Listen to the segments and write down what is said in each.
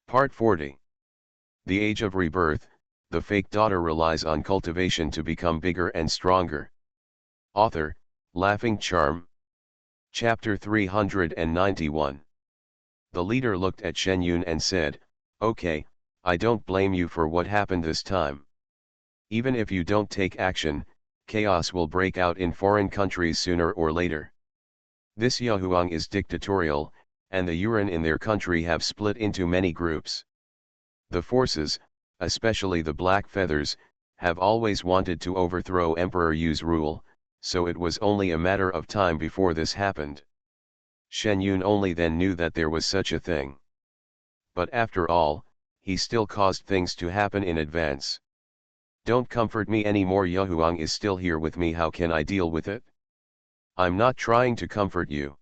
Part 40. The Age of Rebirth, the fake daughter relies on cultivation to become bigger and stronger. Author, Laughing Charm. Chapter 391. The leader looked at Shen Yun and said, "Okay, I don't blame you for what happened this time. Even if you don't take action, chaos will break out in foreign countries sooner or later. This Yahuang is dictatorial, and the Yuan in their country have split into many groups. The forces, especially the Black Feathers, have always wanted to overthrow Emperor Yu's rule, so it was only a matter of time before this happened." Shen Yun only then knew that there was such a thing. But after all, he still caused things to happen in advance. "Don't comfort me anymore. Yahuang is still here with me. How can I deal with it?" "I'm not trying to comfort you.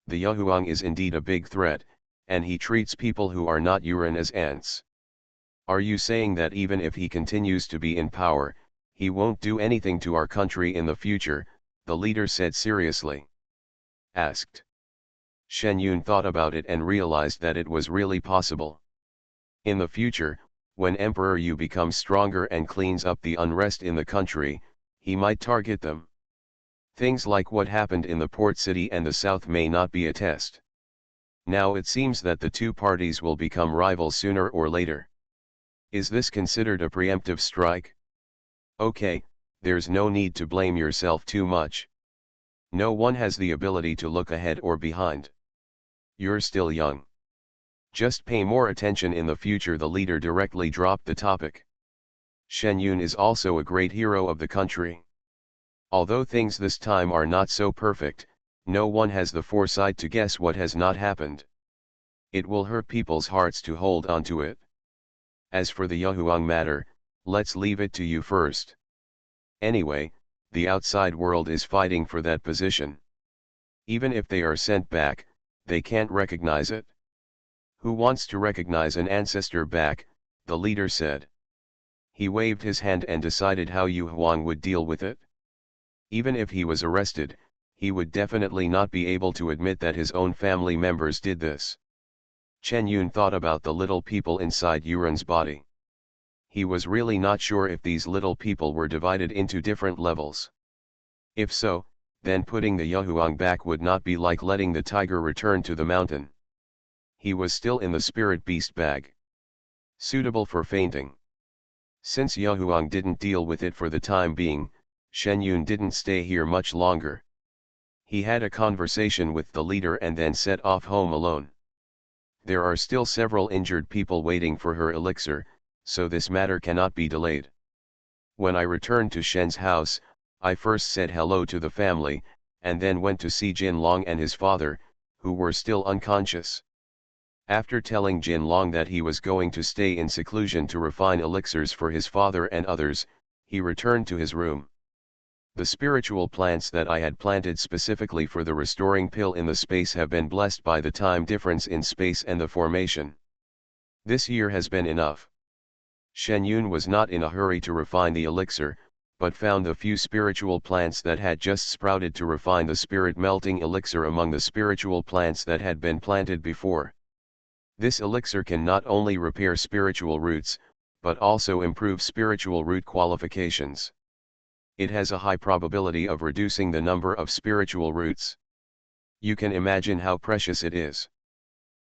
The Yahuang is indeed a big threat, and he treats people who are not Yuan as ants." "Are you saying that even if he continues to be in power, he won't do anything to our country in the future?" the leader said seriously. Asked. Shen Yun thought about it and realized that it was really possible. In the future, when Emperor Yu becomes stronger and cleans up the unrest in the country, he might target them. Things like what happened in the port city and the south may not be a test. Now it seems that the two parties will become rivals sooner or later. Is this considered a preemptive strike? Okay, there's no need to blame yourself too much. No one has the ability to look ahead or behind. You're still young. Just pay more attention in the future. The leader directly dropped the topic. Shen Yun is also a great hero of the country. Although things this time are not so perfect, no one has the foresight to guess what has not happened. It will hurt people's hearts to hold on to it. As for the Yahuang matter, let's leave it to you first. Anyway, the outside world is fighting for that position. Even if they are sent back, they can't recognize it." "Who wants to recognize an ancestor back?" the leader said. He waved his hand and decided how Yahuang would deal with it. Even if he was arrested, he would definitely not be able to admit that his own family members did this. Chen Yun thought about the little people inside Yuran's body. He was really not sure if these little people were divided into different levels. If so, then putting the Yahuang back would not be like letting the tiger return to the mountain. He was still in the spirit beast bag. Suitable for fainting. Since Yahuang didn't deal with it for the time being, Shen Yun didn't stay here much longer. He had a conversation with the leader and then set off home alone. There are still several injured people waiting for her elixir, so this matter cannot be delayed. When I returned to Shen's house, I first said hello to the family, and then went to see Jin Long and his father, who were still unconscious. After telling Jin Long that he was going to stay in seclusion to refine elixirs for his father and others, he returned to his room. The spiritual plants that I had planted specifically for the restoring pill in the space have been blessed by the time difference in space and the formation. This year has been enough. Shen Yun was not in a hurry to refine the elixir, but found the few spiritual plants that had just sprouted to refine the spirit melting elixir among the spiritual plants that had been planted before. This elixir can not only repair spiritual roots, but also improve spiritual root qualifications. It has a high probability of reducing the number of spiritual roots. You can imagine how precious it is.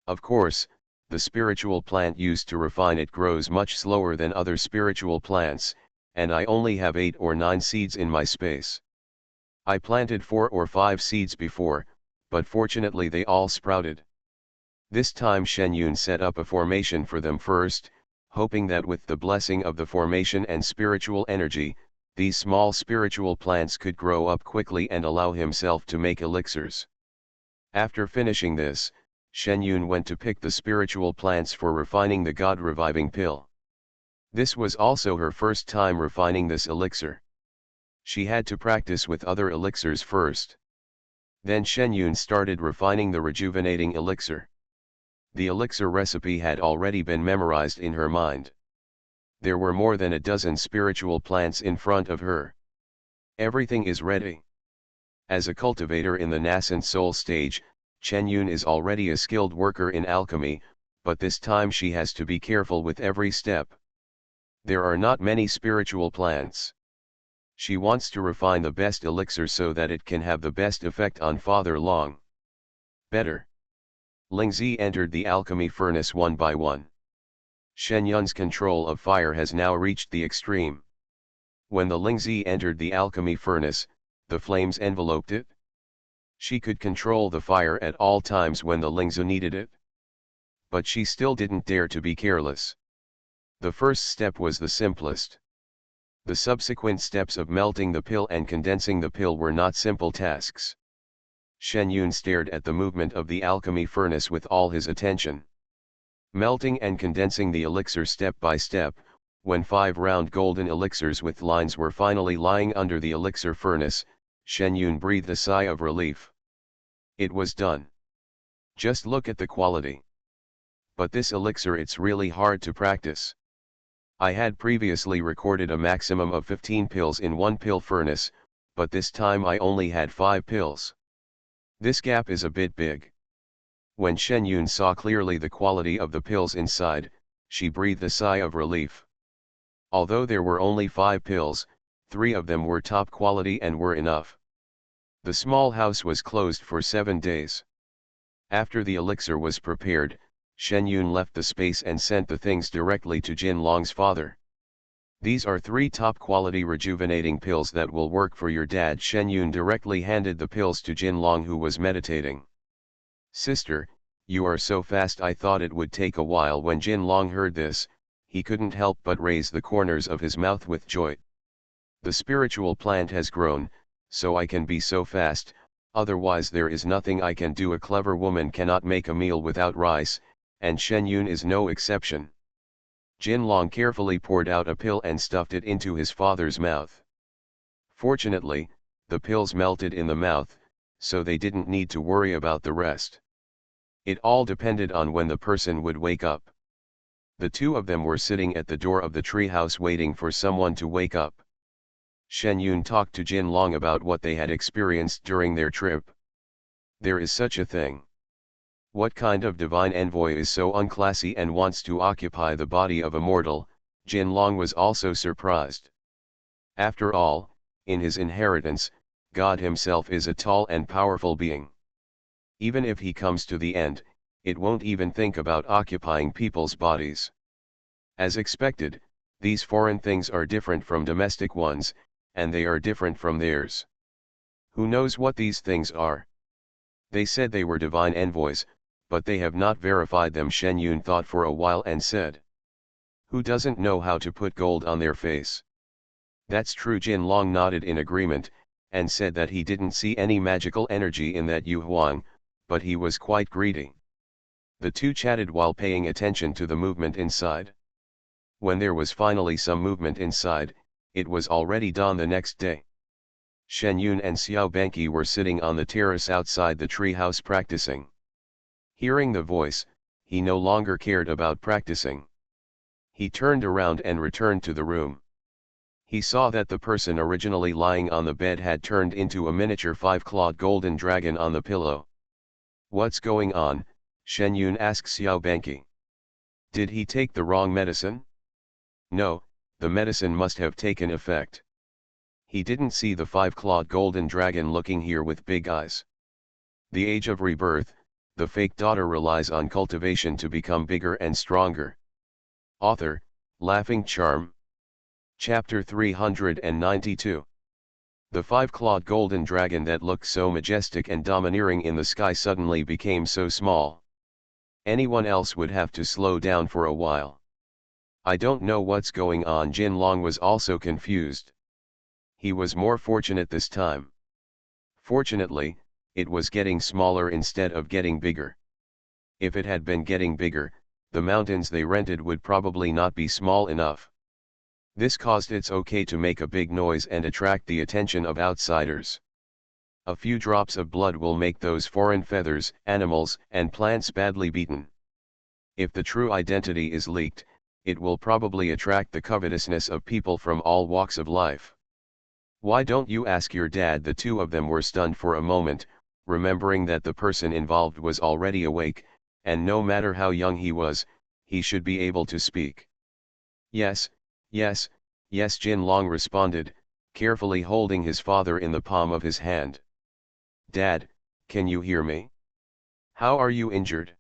Of course, the spiritual plant used to refine it grows much slower than other spiritual plants, and I only have 8 or 9 seeds in my space. I planted 4 or 5 seeds before, but fortunately they all sprouted. This time Shen Yun set up a formation for them first, hoping that with the blessing of the formation and spiritual energy, these small spiritual plants could grow up quickly and allow himself to make elixirs. After finishing this, Shen Yun went to pick the spiritual plants for refining the God-reviving pill. This was also her first time refining this elixir. She had to practice with other elixirs first. Then Shen Yun started refining the rejuvenating elixir. The elixir recipe had already been memorized in her mind. There were more than a dozen spiritual plants in front of her. Everything is ready. As a cultivator in the nascent soul stage, Chen Yun is already a skilled worker in alchemy, but this time she has to be careful with every step. There are not many spiritual plants. She wants to refine the best elixir so that it can have the best effect on Father Long. Better. Lingzi entered the alchemy furnace one by one. Shen Yun's control of fire has now reached the extreme. When the Lingzi entered the alchemy furnace, the flames enveloped it. She could control the fire at all times when the Lingzi needed it. But she still didn't dare to be careless. The first step was the simplest. The subsequent steps of melting the pill and condensing the pill were not simple tasks. Shen Yun stared at the movement of the alchemy furnace with all his attention. Melting and condensing the elixir step by step, when 5 round golden elixirs with lines were finally lying under the elixir furnace, Shen Yun breathed a sigh of relief. It was done. Just look at the quality. But this elixir, it's really hard to practice. I had previously recorded a maximum of 15 pills in one pill furnace, but this time I only had 5 pills. This gap is a bit big. When Shen Yun saw clearly the quality of the pills inside, she breathed a sigh of relief. Although there were only 5 pills, 3 of them were top quality and were enough. The small house was closed for 7 days. After the elixir was prepared, Shen Yun left the space and sent the things directly to Jin Long's father. These are 3 top-quality rejuvenating pills that will work for your dad. Shen Yun directly handed the pills to Jin Long, who was meditating. Sister, you are so fast, I thought it would take a while. When Jin Long heard this, he couldn't help but raise the corners of his mouth with joy. The spiritual plant has grown, so I can be so fast, otherwise there is nothing I can do. A clever woman cannot make a meal without rice, and Shen Yun is no exception. Jin Long carefully poured out a pill and stuffed it into his father's mouth. Fortunately, the pills melted in the mouth, so they didn't need to worry about the rest. It all depended on when the person would wake up. The 2 of them were sitting at the door of the treehouse waiting for someone to wake up. Shen Yun talked to Jin Long about what they had experienced during their trip. There is such a thing. What kind of divine envoy is so unclassy and wants to occupy the body of a mortal? Jin Long was also surprised. After all, in his inheritance, God himself is a tall and powerful being. Even if he comes to the end, it won't even think about occupying people's bodies. As expected, these foreign things are different from domestic ones, and they are different from theirs. Who knows what these things are? They said they were divine envoys, but they have not verified them. Shen Yun thought for a while and said. Who doesn't know how to put gold on their face? That's true. Jin Long nodded in agreement, and said that he didn't see any magical energy in that Yu Huang, but he was quite greedy. The 2 chatted while paying attention to the movement inside. When there was finally some movement inside, it was already dawn the next day. Shen Yun and Xiao Banqi were sitting on the terrace outside the treehouse practicing. Hearing the voice, he no longer cared about practicing. He turned around and returned to the room. He saw that the person originally lying on the bed had turned into a miniature 5-clawed golden dragon on the pillow. What's going on? Shen Yun asked Xiao Banqi. Did he take the wrong medicine? No, the medicine must have taken effect. He didn't see the 5-clawed golden dragon looking here with big eyes. The age of rebirth, the fake daughter relies on cultivation to become bigger and stronger. Author, Laughing Charm. Chapter 392. The 5-clawed golden dragon that looked so majestic and domineering in the sky suddenly became so small. Anyone else would have to slow down for a while. I don't know what's going on. Jin Long was also confused. He was more fortunate this time. Fortunately, it was getting smaller instead of getting bigger. If it had been getting bigger, the mountains they rented would probably not be small enough. This caused it's okay to make a big noise and attract the attention of outsiders. A few drops of blood will make those foreign feathers, animals, and plants badly beaten. If the true identity is leaked, it will probably attract the covetousness of people from all walks of life. Why don't you ask your dad? The 2 of them were stunned for a moment, remembering that the person involved was already awake, and no matter how young he was, he should be able to speak. Yes, yes, yes, Jin Long responded, carefully holding his father in the palm of his hand. Dad, can you hear me? How are you injured?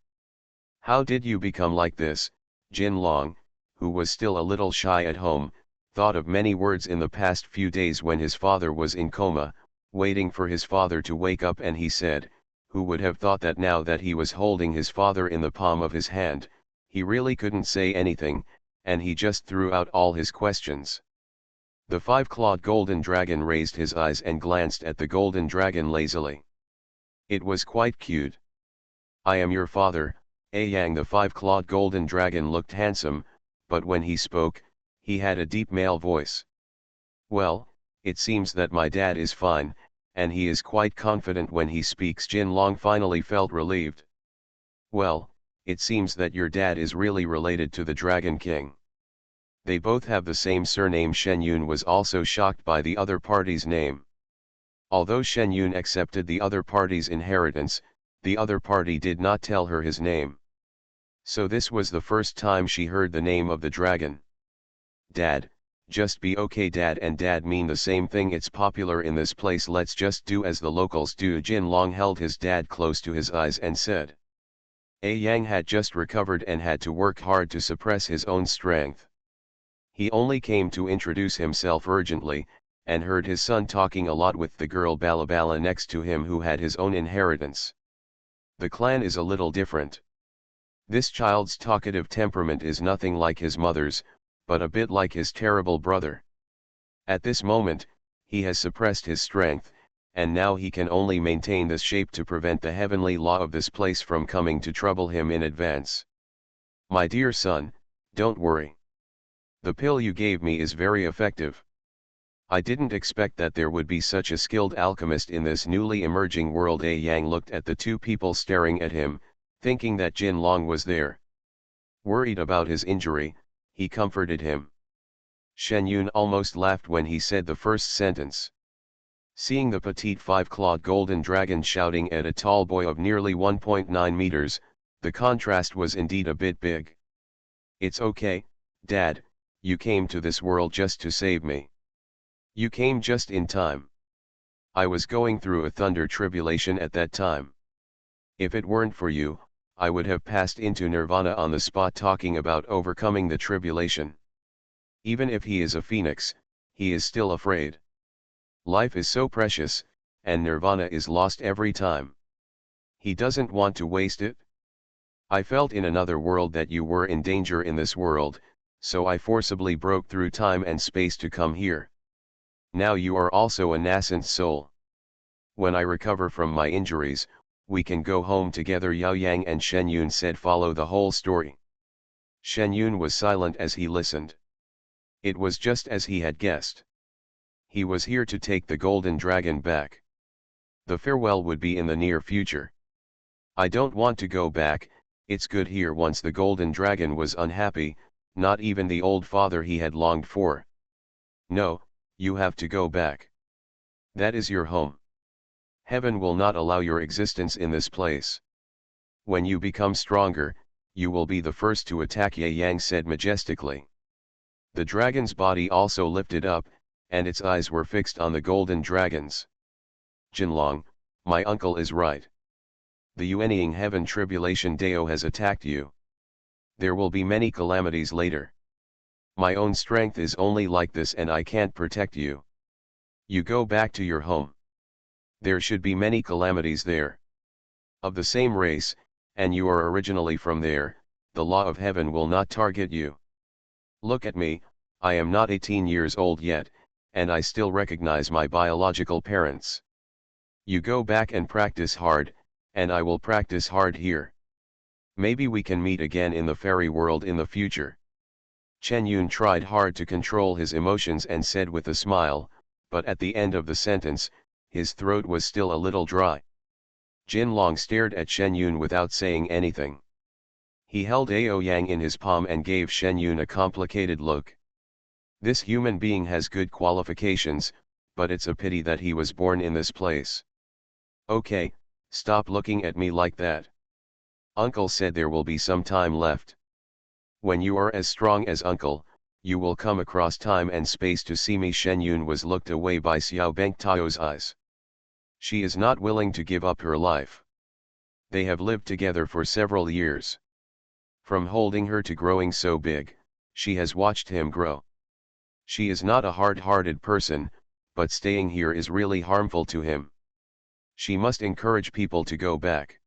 How did you become like this? Jin Long, who was still a little shy at home, thought of many words in the past few days when his father was in coma, waiting for his father to wake up, and he said, who would have thought that now that he was holding his father in the palm of his hand, he really couldn't say anything, and he just threw out all his questions. The five-clawed golden dragon raised his eyes and glanced at the golden dragon lazily. It was quite cute. I am your father, Yang. The five-clawed golden dragon looked handsome, but when he spoke, he had a deep male voice. Well, it seems that my dad is fine, and he is quite confident when he speaks. Jin Long finally felt relieved. Well, it seems that your dad is really related to the Dragon King. They both have the same surname. Shen Yun was also shocked by the other party's name. Although Shen Yun accepted the other party's inheritance, the other party did not tell her his name. So this was the first time she heard the name of the dragon. Dad, just be okay. Dad and dad mean the same thing. It's popular in this place. Let's just do as the locals do. Jin Long held his dad close to his eyes and said. Yang had just recovered and had to work hard to suppress his own strength. He only came to introduce himself urgently, and heard his son talking a lot with the girl Balabala next to him who had his own inheritance. The clan is a little different. This child's talkative temperament is nothing like his mother's, but a bit like his terrible brother. At this moment, he has suppressed his strength, and now he can only maintain this shape to prevent the heavenly law of this place from coming to trouble him in advance. My dear son, don't worry. The pill you gave me is very effective. I didn't expect that there would be such a skilled alchemist in this newly emerging world. Yang looked at the two people staring at him, thinking that Jin Long was there. Worried about his injury, he comforted him. Shen Yun almost laughed when he said the first sentence. Seeing the petite five-clawed golden dragon shouting at a tall boy of nearly 1.9 meters, the contrast was indeed a bit big. It's okay, Dad, you came to this world just to save me. You came just in time. I was going through a thunder tribulation at that time. If it weren't for you, I would have passed into nirvana on the spot. Talking about overcoming the tribulation. Even if he is a phoenix, he is still afraid. Life is so precious, and nirvana is lost every time. He doesn't want to waste it. I felt in another world that you were in danger in this world, so I forcibly broke through time and space to come here. Now you are also a nascent soul. When I recover from my injuries, we can go home together. Yao Yang and Shen Yun said. Follow the whole story. Shen Yun was silent as he listened. It was just as he had guessed. He was here to take the golden dragon back. The farewell would be in the near future. I don't want to go back, it's good here. Once the golden dragon was unhappy, not even the old father he had longed for. No, you have to go back. That is your home. Heaven will not allow your existence in this place. When you become stronger, you will be the first to attack. Ye Yang said majestically. The dragon's body also lifted up, and its eyes were fixed on the golden dragons. Jinlong, my uncle is right. The Yuanying Heaven Tribulation Dao has attacked you. There will be many calamities later. My own strength is only like this and I can't protect you. You go back to your home. There should be many calamities there. Of the same race, and you are originally from there, the law of heaven will not target you. Look at me, I am not 18 years old yet, and I still recognize my biological parents. You go back and practice hard, and I will practice hard here. Maybe we can meet again in the fairy world in the future. Chen Yun tried hard to control his emotions and said with a smile, but at the end of the sentence, his throat was still a little dry. Jin Long stared at Shen Yun without saying anything. He held Ao Yang in his palm and gave Shen Yun a complicated look. This human being has good qualifications, but it's a pity that he was born in this place. Okay, stop looking at me like that. Uncle said there will be some time left. When you are as strong as Uncle, you will come across time and space to see me. Shen Yun was looked away by Xiao Bengtao's eyes. She is not willing to give up her life. They have lived together for several years. From holding her to growing so big, she has watched him grow. She is not a hard-hearted person, but staying here is really harmful to him. She must encourage people to go back.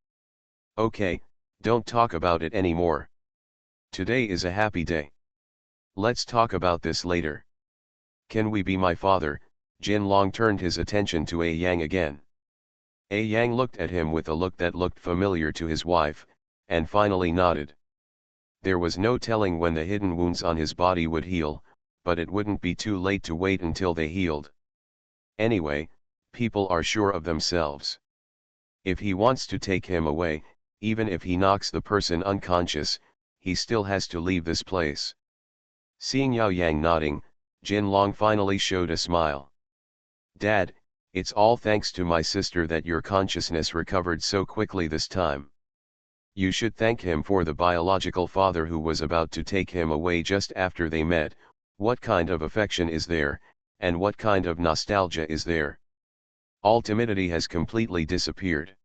Okay, don't talk about it anymore. Today is a happy day. Let's talk about this later. Can we be my father? Jin Long turned his attention to A Yang again. A Yang looked at him with a look that looked familiar to his wife, and finally nodded. There was no telling when the hidden wounds on his body would heal, but it wouldn't be too late to wait until they healed. Anyway, people are sure of themselves. If he wants to take him away, even if he knocks the person unconscious, he still has to leave this place. Seeing Yao Yang nodding, Jin Long finally showed a smile. Dad, it's all thanks to my sister that your consciousness recovered so quickly this time. You should thank him for the biological father who was about to take him away just after they met. What kind of affection is there, and what kind of nostalgia is there? All timidity has completely disappeared.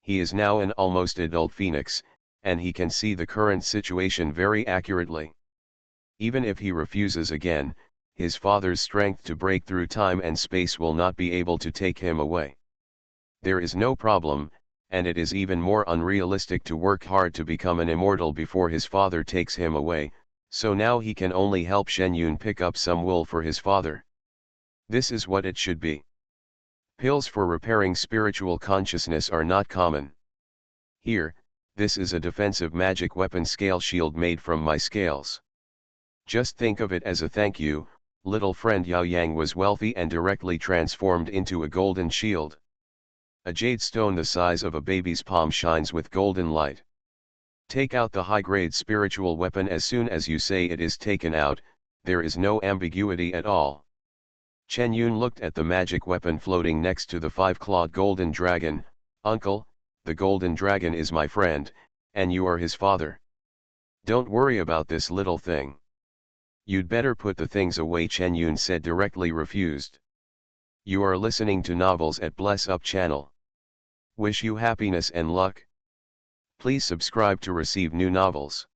He is now an almost adult phoenix, and he can see the current situation very accurately. Even if he refuses again, his father's strength to break through time and space will not be able to take him away. There is no problem, and it is even more unrealistic to work hard to become an immortal before his father takes him away, so now he can only help Shen Yun pick up some wool for his father. This is what it should be. Pills for repairing spiritual consciousness are not common. Here, this is a defensive magic weapon scale shield made from my scales. Just think of it as a thank you. Little friend Yao Yang was wealthy and directly transformed into a golden shield. A jade stone the size of a baby's palm shines with golden light. Take out the high-grade spiritual weapon as soon as you say it is taken out, there is no ambiguity at all. Chen Yun looked at the magic weapon floating next to the five-clawed golden dragon. Uncle, the golden dragon is my friend, and you are his father. Don't worry about this little thing. You'd better put the things away, Chen Yun said, directly refused. You are listening to novels at Bless Up channel. Wish you happiness and luck. Please subscribe to receive new novels.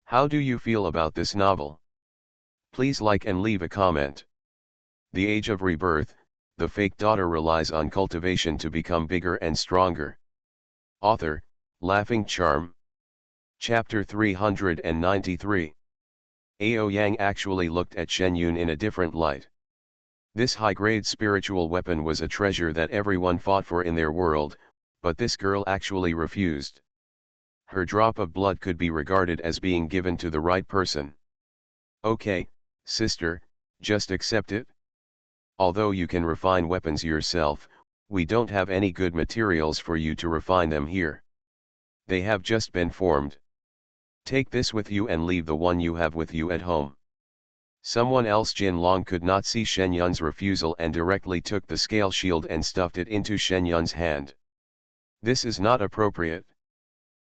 How do you feel about this novel? Please like and leave a comment. The Age of Rebirth, the fake daughter relies on cultivation to become bigger and stronger. Author, Laughing Charm. Chapter 393. Ao Yang actually looked at Shen Yun in a different light. This high-grade spiritual weapon was a treasure that everyone fought for in their world, but this girl actually refused. Her drop of blood could be regarded as being given to the right person. Okay, sister, just accept it. Although you can refine weapons yourself, we don't have any good materials for you to refine them here. They have just been formed. Take this with you and leave the one you have with you at home. Someone else. Jin Long could not see Shen Yun's refusal and directly took the scale shield and stuffed it into Shen Yun's hand. This is not appropriate.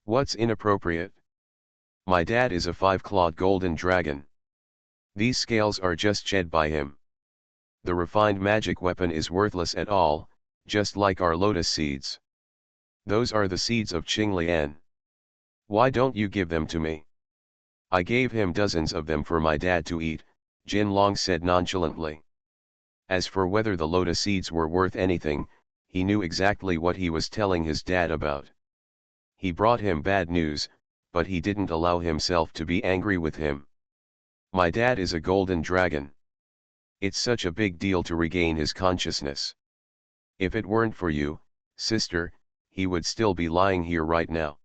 What's inappropriate? My dad is a five-clawed golden dragon. These scales are just shed by him. The refined magic weapon is worthless at all, just like our lotus seeds. Those are the seeds of Qinglian. Why don't you give them to me? I gave him dozens of them for my dad to eat, Jin Long said nonchalantly. As for whether the lotus seeds were worth anything, he knew exactly what he was telling his dad about. He brought him bad news, but he didn't allow himself to be angry with him. My dad is a golden dragon. It's such a big deal to regain his consciousness. If it weren't for you, sister, he would still be lying here right now.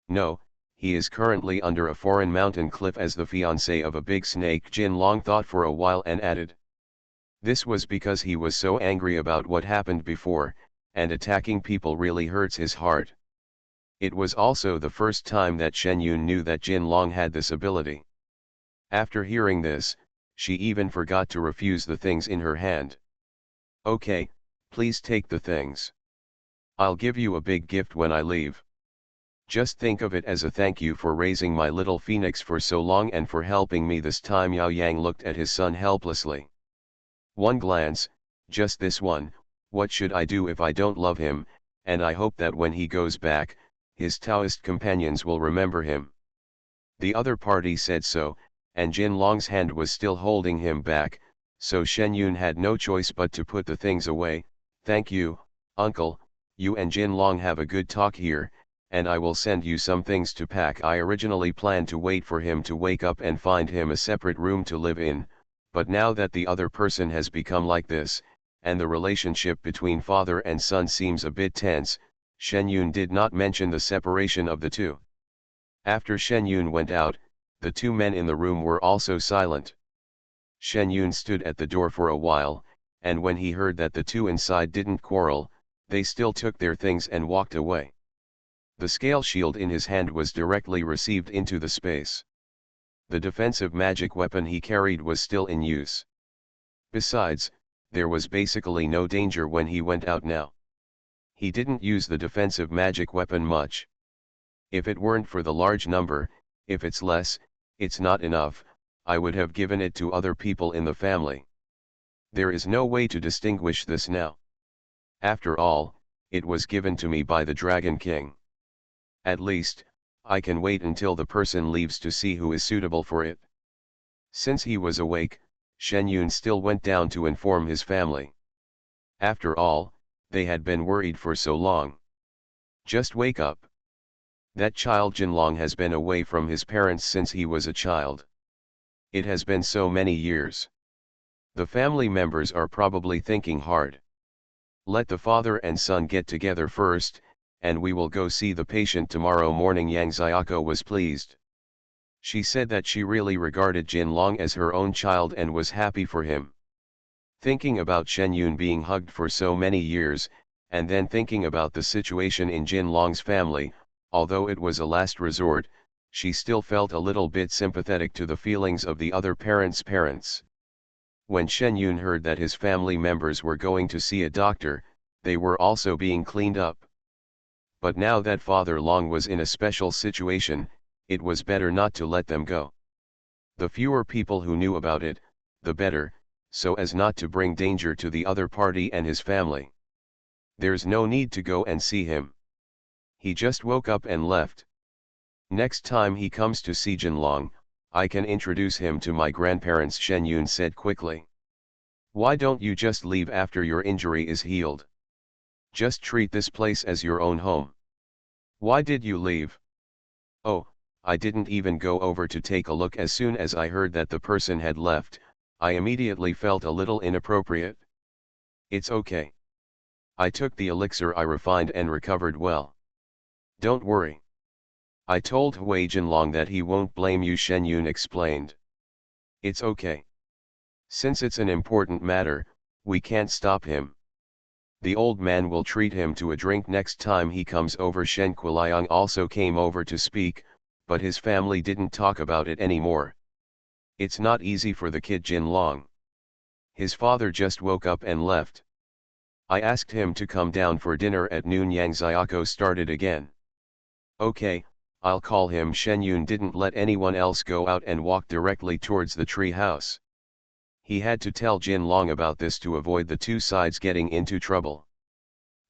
No, he is currently under a foreign mountain cliff as the fiancé of a big snake. Jin Long thought for a while and added. This was because he was so angry about what happened before, and attacking people really hurts his heart. It was also the first time that Shen Yun knew that Jin Long had this ability. After hearing this, she even forgot to refuse the things in her hand. Okay, please take the things. I'll give you a big gift when I leave. Just think of it as a thank you for raising my little phoenix for so long and for helping me this time. Yao Yang looked at his son helplessly. One glance, just this one. What should I do if I don't love him? And I hope that when he goes back, his Taoist companions will remember him. The other party said so, and Jin Long's hand was still holding him back, so Shen Yun had no choice but to put the things away. Thank you, uncle, you and Jin Long have a good talk here, and I will send you some things to pack. I originally planned to wait for him to wake up and find him a separate room to live in, but now that the other person has become like this, and the relationship between father and son seems a bit tense, Shen Yun did not mention the separation of the two. After Shen Yun went out, the two men in the room were also silent. Shen Yun stood at the door for a while, and when he heard that the two inside didn't quarrel, they still took their things and walked away. The scale shield in his hand was directly received into the space. The defensive magic weapon he carried was still in use. Besides, there was basically no danger when he went out now. He didn't use the defensive magic weapon much. If it weren't for the large number, if it's less, it's not enough, I would have given it to other people in the family. There is no way to distinguish this now. After all, it was given to me by the Dragon King. At least, I can wait until the person leaves to see who is suitable for it. Since he was awake, Shen Yun still went down to inform his family. After all, they had been worried for so long. Just wake up. That child Jinlong has been away from his parents since he was a child. It has been so many years. The family members are probably thinking hard. Let the father and son get together first, and we will go see the patient tomorrow morning. Yang Xiaoko was pleased. She said that she really regarded Jin Long as her own child and was happy for him. Thinking about Shen Yun being hugged for so many years, and then thinking about the situation in Jin Long's family, although it was a last resort, she still felt a little bit sympathetic to the feelings of the other parents' parents. When Shen Yun heard that his family members were going to see a doctor, they were also being cleaned up. But now that Father Long was in a special situation, it was better not to let them go. The fewer people who knew about it, the better, so as not to bring danger to the other party and his family. There's no need to go and see him. He just woke up and left. Next time he comes to see Jin Long, I can introduce him to my grandparents, Shen Yun said quickly. Why don't you just leave after your injury is healed? Just treat this place as your own home. Why did you leave? Oh, I didn't even go over to take a look. As soon as I heard that the person had left, I immediately felt a little inappropriate. It's okay. I took the elixir I refined and recovered well. Don't worry. I told Hui Jinlong that he won't blame you, Shen Yun explained. It's okay. Since it's an important matter, we can't stop him. The old man will treat him to a drink next time he comes over. Shen Kuliang also came over to speak, but his family didn't talk about it anymore. It's not easy for the kid Jin Long. His father just woke up and left. I asked him to come down for dinner at noon. Yang Xiaoko started again. Okay, I'll call him. Shen Yun didn't let anyone else go out and walked directly towards the tree house. He had to tell Jin Long about this to avoid the two sides getting into trouble.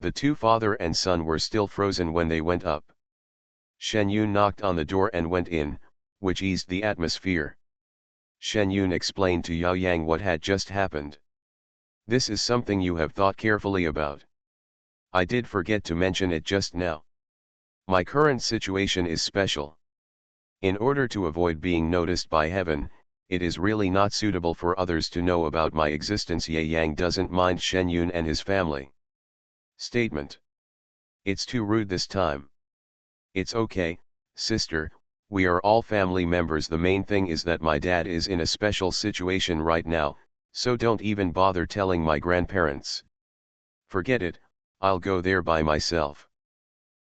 The two father and son were still frozen when they went up. Shen Yun knocked on the door and went in, which eased the atmosphere. Shen Yun explained to Yao Yang what had just happened. This is something you have thought carefully about. I did forget to mention it just now. My current situation is special. In order to avoid being noticed by heaven, it is really not suitable for others to know about my existence. Ye Yang doesn't mind Shen Yun and his family. Statement. It's too rude this time. It's okay, sister, we are all family members. The main thing is that my dad is in a special situation right now, so don't even bother telling my grandparents. Forget it, I'll go there by myself.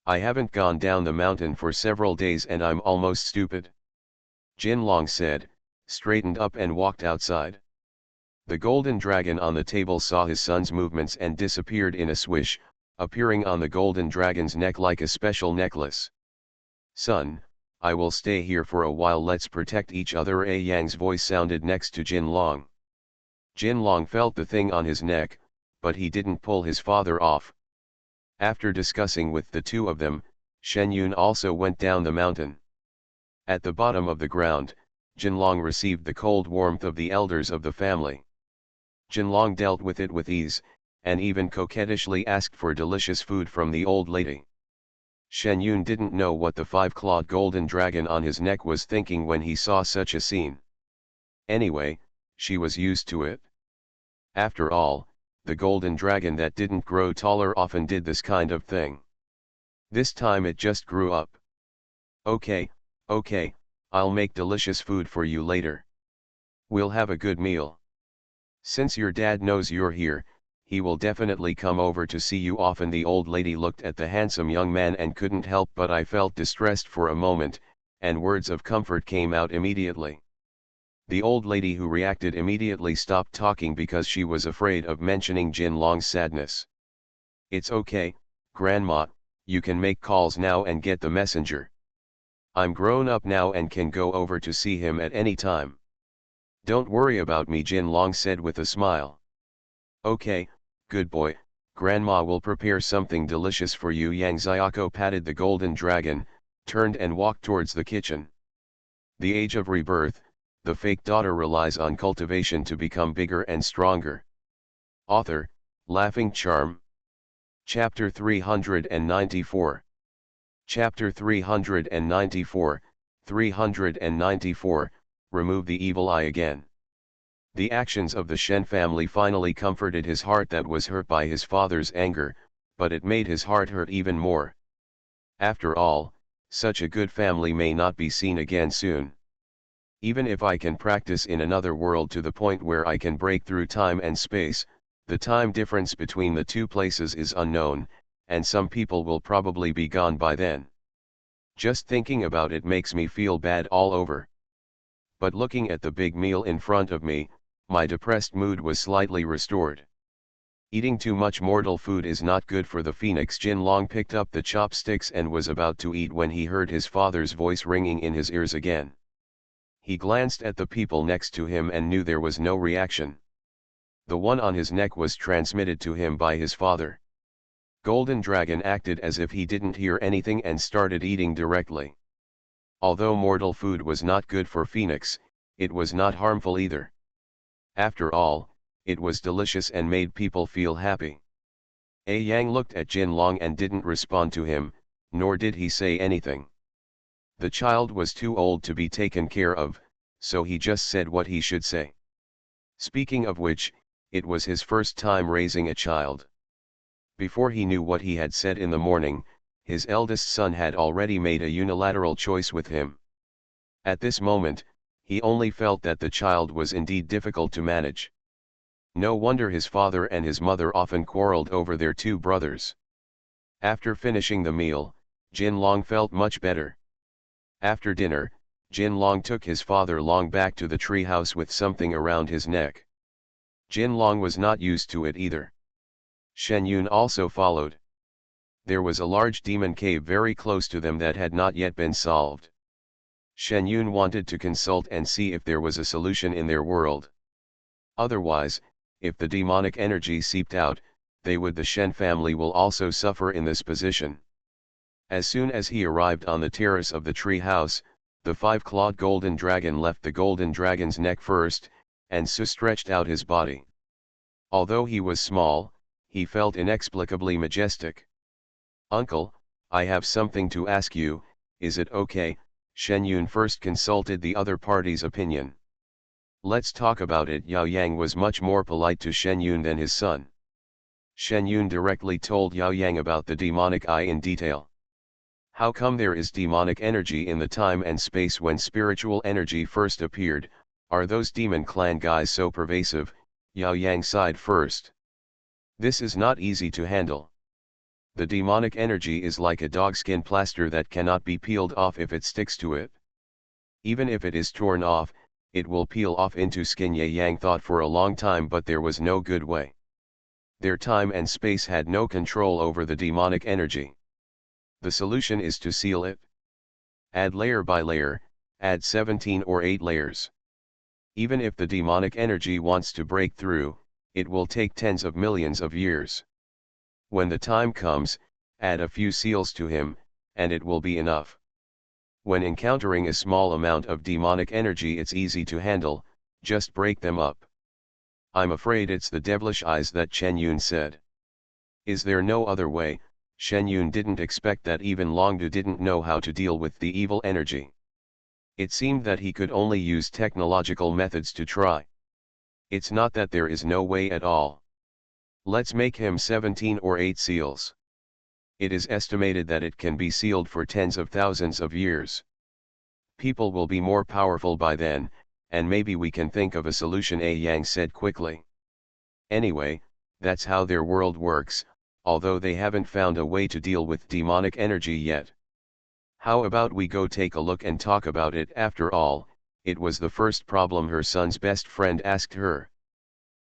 I haven't gone down the mountain for several days and I'm almost stupid. Jin Long said, straightened up and walked outside. The golden dragon on the table saw his son's movements and disappeared in a swish, appearing on the golden dragon's neck like a special necklace. Son, I will stay here for a while, let's protect each other. A Yang's voice sounded next to Jin Long. Jin Long felt the thing on his neck, but he didn't pull his father off. After discussing with the two of them, Shen Yun also went down the mountain. At the bottom of the ground, Jin Long received the cold warmth of the elders of the family. Jin Long dealt with it with ease, and even coquettishly asked for delicious food from the old lady. Shen Yun didn't know what the five-clawed golden dragon on his neck was thinking when he saw such a scene. Anyway, she was used to it. After all, the golden dragon that didn't grow taller often did this kind of thing. This time it just grew up. Okay, I'll make delicious food for you later. We'll have a good meal. Since your dad knows you're here, he will definitely come over to see you often. The old lady looked at the handsome young man and couldn't help but I felt distressed for a moment, and words of comfort came out immediately. The old lady who reacted immediately stopped talking because she was afraid of mentioning Jin Long's sadness. It's okay, Grandma, you can make calls now and get the messenger. I'm grown up now and can go over to see him at any time. Don't worry about me, Jin Long said with a smile. Okay, good boy, Grandma will prepare something delicious for you. Yang Xiaoko patted the golden dragon, turned and walked towards the kitchen. The Age of Rebirth, the fake daughter relies on cultivation to become bigger and stronger. Author, Laughing Charm. Chapter 394. Chapter 394, 394, Remove the Evil Eye Again. The actions of the Shen family finally comforted his heart that was hurt by his father's anger, but it made his heart hurt even more. After all, such a good family may not be seen again soon. Even if I can practice in another world to the point where I can break through time and space, the time difference between the two places is unknown, and some people will probably be gone by then. Just thinking about it makes me feel bad all over. But looking at the big meal in front of me, my depressed mood was slightly restored. Eating too much mortal food is not good for the phoenix. Jin Long picked up the chopsticks and was about to eat when he heard his father's voice ringing in his ears again. He glanced at the people next to him and knew there was no reaction. The one on his neck was transmitted to him by his father. Golden Dragon acted as if he didn't hear anything and started eating directly. Although mortal food was not good for Phoenix, it was not harmful either. After all, it was delicious and made people feel happy. A Yang looked at Jin Long and didn't respond to him, nor did he say anything. The child was too old to be taken care of, so he just said what he should say. Speaking of which, it was his first time raising a child. Before he knew what he had said in the morning, his eldest son had already made a unilateral choice with him. At this moment, he only felt that the child was indeed difficult to manage. No wonder his father and his mother often quarreled over their two brothers. After finishing the meal, Jin Long felt much better. After dinner, Jin Long took his father Long back to the tree house with something around his neck. Jin Long was not used to it either. Shen Yun also followed. There was a large demon cave very close to them that had not yet been solved. Shen Yun wanted to consult and see if there was a solution in their world. Otherwise, if the demonic energy seeped out, the Shen family will also suffer in this position. As soon as he arrived on the terrace of the tree house, the five-clawed golden dragon left the golden dragon's neck first, and stretched out his body. Although he was small, he felt inexplicably majestic. Uncle, I have something to ask you, is it okay? Shen Yun first consulted the other party's opinion. Let's talk about it. Yao Yang was much more polite to Shen Yun than his son. Shen Yun directly told Yao Yang about the demonic eye in detail. How come there is demonic energy in the time and space when spiritual energy first appeared? Are those demon clan guys so pervasive? Yao Yang sighed first. This is not easy to handle. The demonic energy is like a dogskin plaster that cannot be peeled off if it sticks to it. Even if it is torn off, it will peel off into skin. Ye Yang thought for a long time, but there was no good way. Their time and space had no control over the demonic energy. The solution is to seal it. Add layer by layer, add 17 or 8 layers. Even if the demonic energy wants to break through, it will take tens of millions of years. When the time comes, add a few seals to him, and it will be enough. When encountering a small amount of demonic energy, it's easy to handle, just break them up. I'm afraid it's the devilish eyes, that Chen Yun said. Is there no other way? Shen Yun didn't expect that even Longdu didn't know how to deal with the evil energy. It seemed that he could only use technological methods to try. It's not that there is no way at all. Let's make him 17 or 8 seals. It is estimated that it can be sealed for tens of thousands of years. People will be more powerful by then, and maybe we can think of a solution, A Yang said quickly. Anyway, that's how their world works, although they haven't found a way to deal with demonic energy yet. How about we go take a look and talk about it? After all, it was the first problem her son's best friend asked her.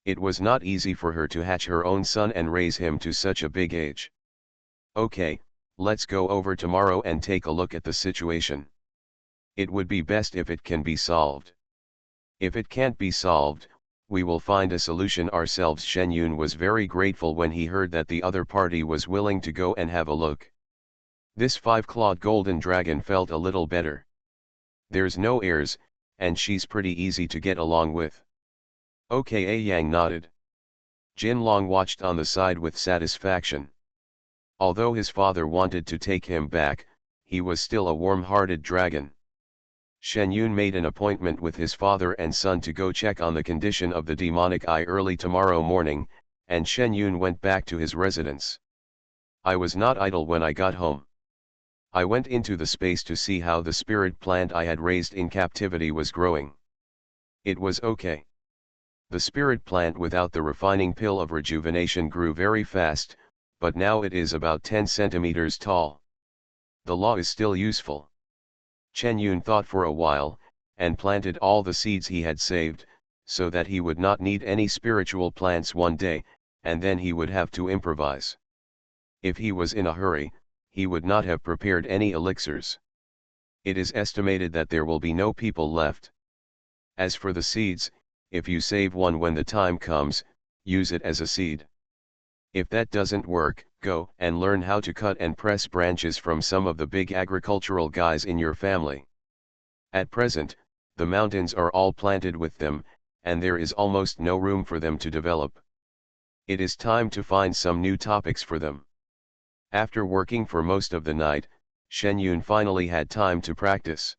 It was not easy for her to hatch her own son and raise him to such a big age. Okay, let's go over tomorrow and take a look at the situation. It would be best if it can be solved. If it can't be solved, we will find a solution ourselves. Shen Yun was very grateful when he heard that the other party was willing to go and have a look. This 5-clawed golden dragon felt a little better. There's no heirs, and she's pretty easy to get along with. Okay, A Yang nodded. Jin Long watched on the side with satisfaction. Although his father wanted to take him back, he was still a warm-hearted dragon. Shen Yun made an appointment with his father and son to go check on the condition of the demonic eye early tomorrow morning, and Shen Yun went back to his residence. I was not idle when I got home. I went into the space to see how the spirit plant I had raised in captivity was growing. It was okay. The spirit plant without the refining pill of rejuvenation grew very fast, but now it is about 10 centimeters tall. The law is still useful. Chen Yun thought for a while, and planted all the seeds he had saved, so that he would not need any spiritual plants one day, and then he would have to improvise. If he was in a hurry, he would not have prepared any elixirs. It is estimated that there will be no people left. As for the seeds, if you save one when the time comes, use it as a seed. If that doesn't work, go and learn how to cut and press branches from some of the big agricultural guys in your family. At present, the mountains are all planted with them, and there is almost no room for them to develop. It is time to find some new topics for them. After working for most of the night, Shen Yun finally had time to practice.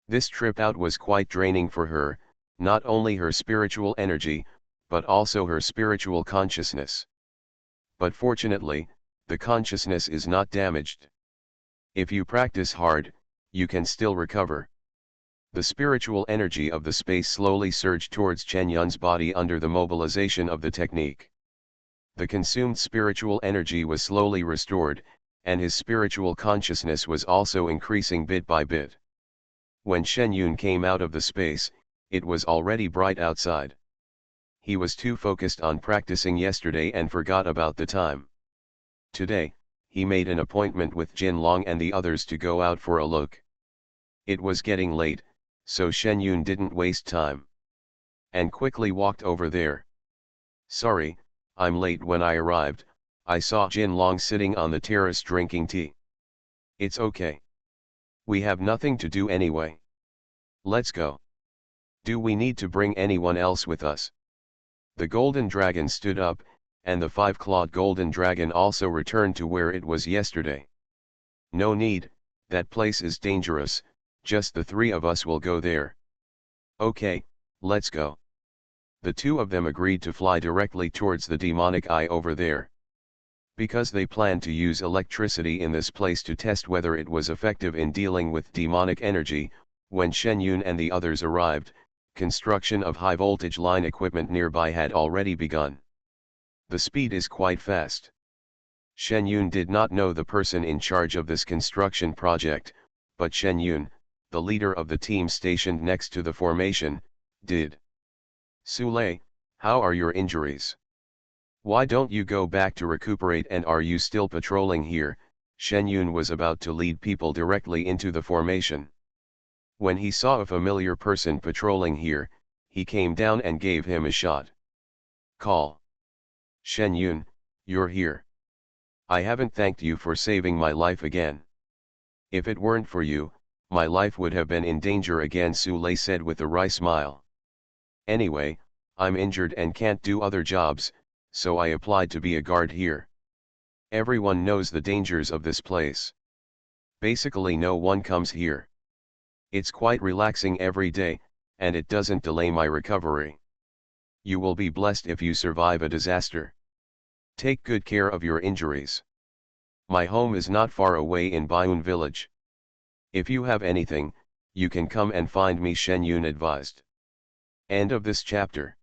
This trip out was quite draining for her, not only her spiritual energy, but also her spiritual consciousness. But fortunately, the consciousness is not damaged. If you practice hard, you can still recover. The spiritual energy of the space slowly surged towards Chen Yun's body under the mobilization of the technique. The consumed spiritual energy was slowly restored, and his spiritual consciousness was also increasing bit by bit. When Shen Yun came out of the space, it was already bright outside. He was too focused on practicing yesterday and forgot about the time. Today, he made an appointment with Jin Long and the others to go out for a look. It was getting late, so Shen Yun didn't waste time, and quickly walked over there. Sorry, I'm late. When I arrived, I saw Jin Long sitting on the terrace drinking tea. It's okay. We have nothing to do anyway. Let's go. Do we need to bring anyone else with us? The golden dragon stood up, and the 5-clawed golden dragon also returned to where it was yesterday. No need, that place is dangerous, just the 3 of us will go there. Okay, let's go. The 2 of them agreed to fly directly towards the demonic eye over there. Because they planned to use electricity in this place to test whether it was effective in dealing with demonic energy, when Shen Yun and the others arrived, construction of high-voltage line equipment nearby had already begun. The speed is quite fast. Shen Yun did not know the person in charge of this construction project, but Shen Yun, the leader of the team stationed next to the formation, did. Sule, how are your injuries? Why don't you go back to recuperate, and are you still patrolling here? Shen Yun was about to lead people directly into the formation. When he saw a familiar person patrolling here, he came down and gave him a shot. Call. Shen Yun, you're here. I haven't thanked you for saving my life again. If it weren't for you, my life would have been in danger again, Su Lei said with a wry smile. Anyway, I'm injured and can't do other jobs, so I applied to be a guard here. Everyone knows the dangers of this place. Basically no one comes here. It's quite relaxing every day, and it doesn't delay my recovery. You will be blessed if you survive a disaster. Take good care of your injuries. My home is not far away in Baiyun village. If you have anything, you can come and find me, Shen Yun advised. End of this chapter.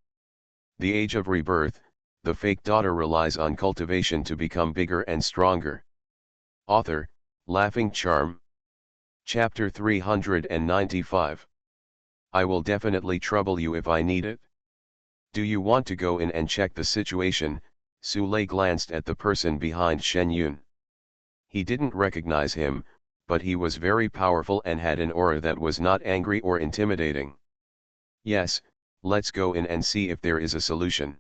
The Age of Rebirth, the fake daughter relies on cultivation to become bigger and stronger. Author, Laughing Charm. Chapter 395. I will definitely trouble you if I need it. Do you want to go in and check the situation? Su Lei glanced at the person behind Shen Yun. He didn't recognize him, but he was very powerful and had an aura that was not angry or intimidating. Yes, let's go in and see if there is a solution.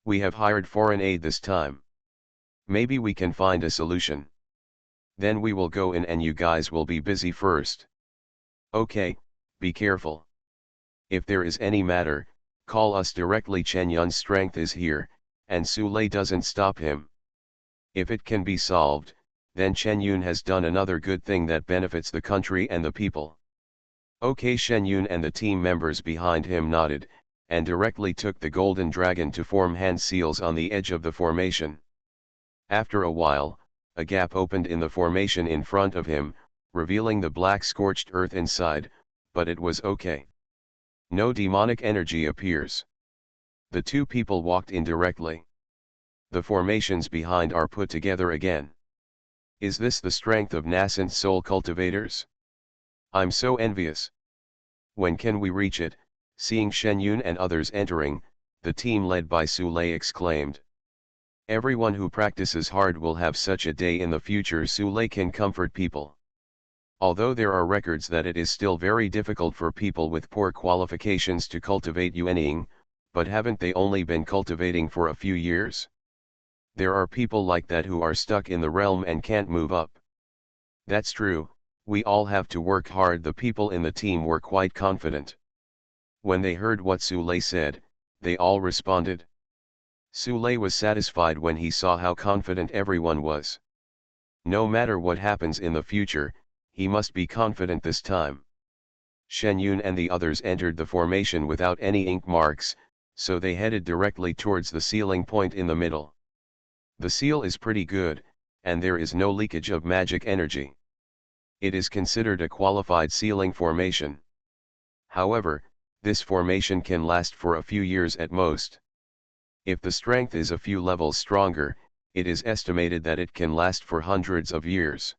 We have hired foreign aid this time. Maybe we can find a solution. Then we will go in and you guys will be busy first. Okay, be careful. If there is any matter, call us directly. Chen Yun's strength is here, and Su Lei doesn't stop him. If it can be solved, then Chen Yun has done another good thing that benefits the country and the people. Okay, Shen Yun and the team members behind him nodded, and directly took the golden dragon to form hand seals on the edge of the formation. After a while, a gap opened in the formation in front of him, revealing the black scorched earth inside, but it was okay. No demonic energy appears. The two people walked in directly. The formations behind are put together again. Is this the strength of nascent soul cultivators? I'm so envious. When can we reach it? Seeing Shen Yun and others entering, the team led by Su Lei exclaimed. Everyone who practices hard will have such a day in the future. Su Lei can comfort people. Although there are records that it is still very difficult for people with poor qualifications to cultivate Yuanying, but haven't they only been cultivating for a few years? There are people like that who are stuck in the realm and can't move up. That's true, we all have to work hard. The people in the team were quite confident. When they heard what Su Lei said, they all responded. Su Lei was satisfied when he saw how confident everyone was. No matter what happens in the future, he must be confident this time. Shen Yun and the others entered the formation without any ink marks, so they headed directly towards the sealing point in the middle. The seal is pretty good, and there is no leakage of magic energy. It is considered a qualified sealing formation. However, this formation can last for a few years at most. If the strength is a few levels stronger, it is estimated that it can last for hundreds of years.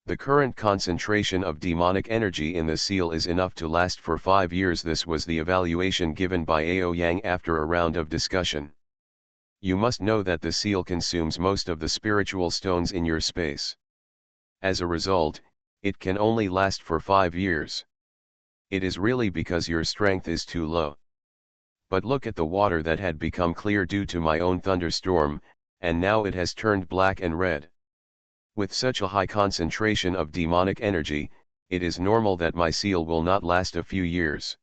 The current concentration of demonic energy in the seal is enough to last for 5 years. This was the evaluation given by Ao Yang after a round of discussion. You must know that the seal consumes most of the spiritual stones in your space. As a result, it can only last for 5 years. It is really because your strength is too low. But look at the water that had become clear due to my own thunderstorm, and now it has turned black and red. With such a high concentration of demonic energy, it is normal that my seal will not last a few years.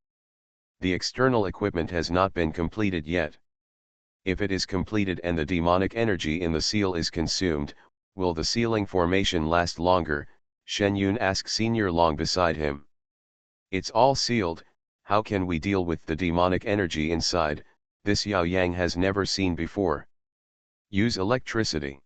The external equipment has not been completed yet. If it is completed and the demonic energy in the seal is consumed, will the sealing formation last longer? Shen Yun asked Senior Long beside him. It's all sealed, how can we deal with the demonic energy inside? This Yao Yang has never seen before. Use electricity.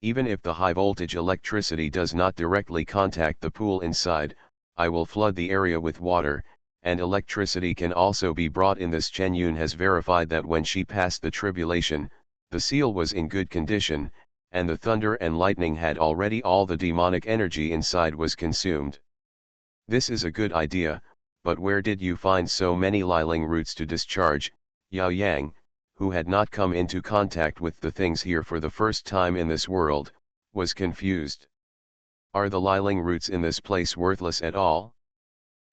Even if the high voltage electricity does not directly contact the pool inside, I will flood the area with water, and electricity can also be brought in. This Chen Yun has verified that when she passed the tribulation, the seal was in good condition, and the thunder and lightning had already all the demonic energy inside was consumed. This is a good idea, but where did you find so many liling roots to discharge? Yao Yang, who had not come into contact with the things here for the first time in this world, was confused. Are the liling roots in this place worthless at all?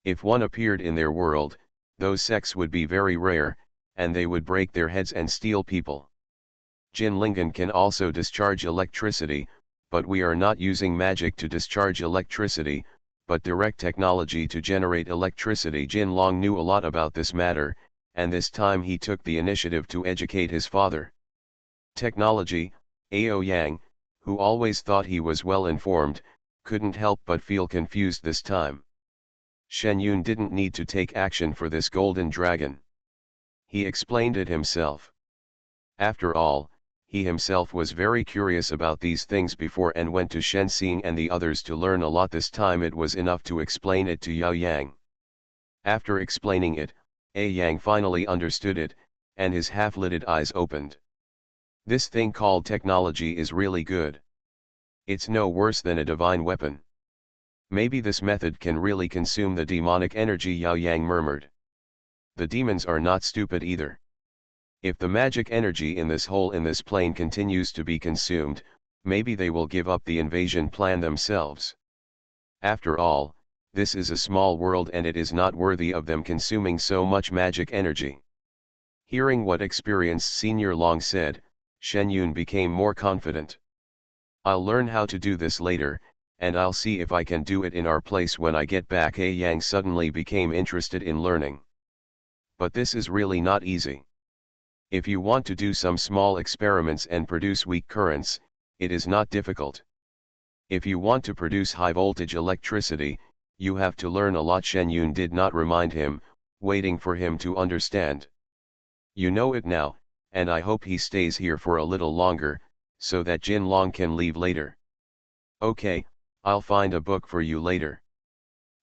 If one appeared in their world, those sects would be very rare, and they would break their heads and steal people. Jinlingen can also discharge electricity, but we are not using magic to discharge electricity, but direct technology to generate electricity. Jinlong knew a lot about this matter, and this time he took the initiative to educate his father. Technology, Ao Yang, who always thought he was well informed, couldn't help but feel confused this time. Shen Yun didn't need to take action for this golden dragon. He explained it himself. After all, he himself was very curious about these things before and went to Shen Xing and the others to learn a lot. This time it was enough to explain it to Yao Yang. After explaining it, A Yang finally understood it, and his half-lidded eyes opened. This thing called technology is really good. It's no worse than a divine weapon. Maybe this method can really consume the demonic energy, Yao Yang murmured. The demons are not stupid either. If the magic energy in this hole in this plane continues to be consumed, maybe they will give up the invasion plan themselves. After all, this is a small world and it is not worthy of them consuming so much magic energy. Hearing what experienced Senior Long said, Shen Yun became more confident. I'll learn how to do this later, and I'll see if I can do it in our place when I get back. A Yang suddenly became interested in learning. But this is really not easy. If you want to do some small experiments and produce weak currents, it is not difficult. If you want to produce high voltage electricity, you have to learn a lot. Shen Yun did not remind him, waiting for him to understand. You know it now, and I hope he stays here for a little longer, so that Jin Long can leave later. Okay, I'll find a book for you later.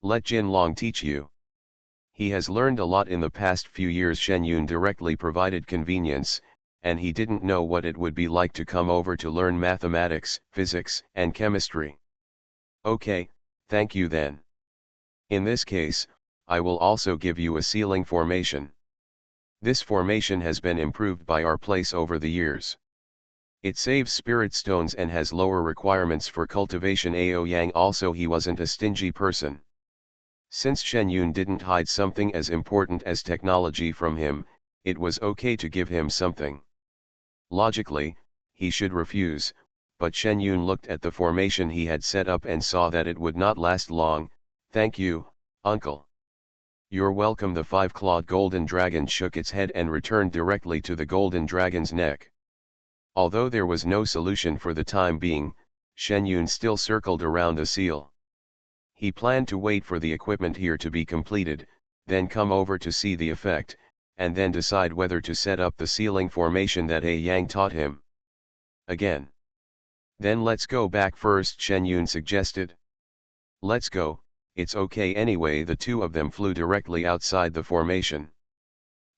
Let Jin Long teach you. He has learned a lot in the past few years. Shen Yun directly provided convenience, and he didn't know what it would be like to come over to learn mathematics, physics, and chemistry. Okay, thank you then. In this case, I will also give you a ceiling formation. This formation has been improved by our place over the years. It saves spirit stones and has lower requirements for cultivation. Ao Yang also, he wasn't a stingy person. Since Shen Yun didn't hide something as important as technology from him, it was okay to give him something. Logically, he should refuse, but Shen Yun looked at the formation he had set up and saw that it would not last long. Thank you, uncle. You're welcome. The five-clawed golden dragon shook its head and returned directly to the golden dragon's neck. Although there was no solution for the time being, Shen Yun still circled around the seal. He planned to wait for the equipment here to be completed, then come over to see the effect, and then decide whether to set up the ceiling formation that A Yang taught him. Again. Then let's go back first, Shen Yun suggested. Let's go, it's okay anyway. The two of them flew directly outside the formation.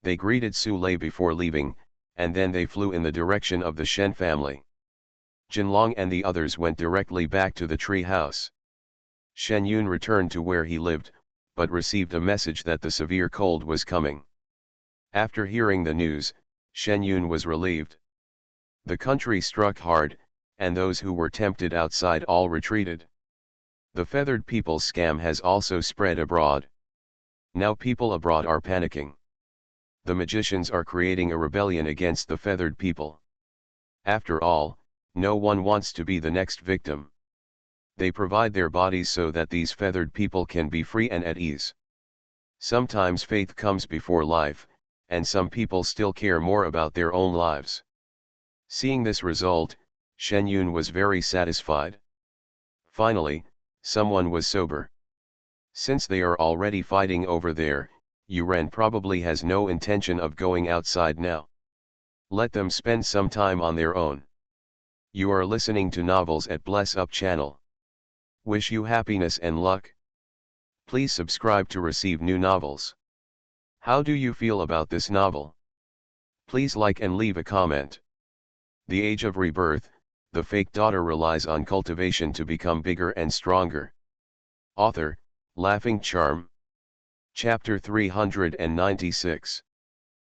They greeted Su Lei before leaving, and then they flew in the direction of the Shen family. Jinlong and the others went directly back to the tree house. Shen Yun returned to where he lived, but received a message that the severe cold was coming. After hearing the news, Shen Yun was relieved. The country struck hard, and those who were tempted outside all retreated. The feathered people scam has also spread abroad. Now people abroad are panicking. The magicians are creating a rebellion against the feathered people. After all, no one wants to be the next victim. They provide their bodies so that these feathered people can be free and at ease. Sometimes faith comes before life, and some people still care more about their own lives. Seeing this result, Shen Yun was very satisfied. Finally, someone was sober. Since they are already fighting over there, Yuren probably has no intention of going outside now. Let them spend some time on their own. You are listening to Novels at Bless Up channel. Wish you happiness and luck. Please subscribe to receive new novels. How do you feel about this novel? Please like and leave a comment. The Age of Rebirth, the fake daughter relies on cultivation to become bigger and stronger. Author, Laughing Charm. Chapter 396.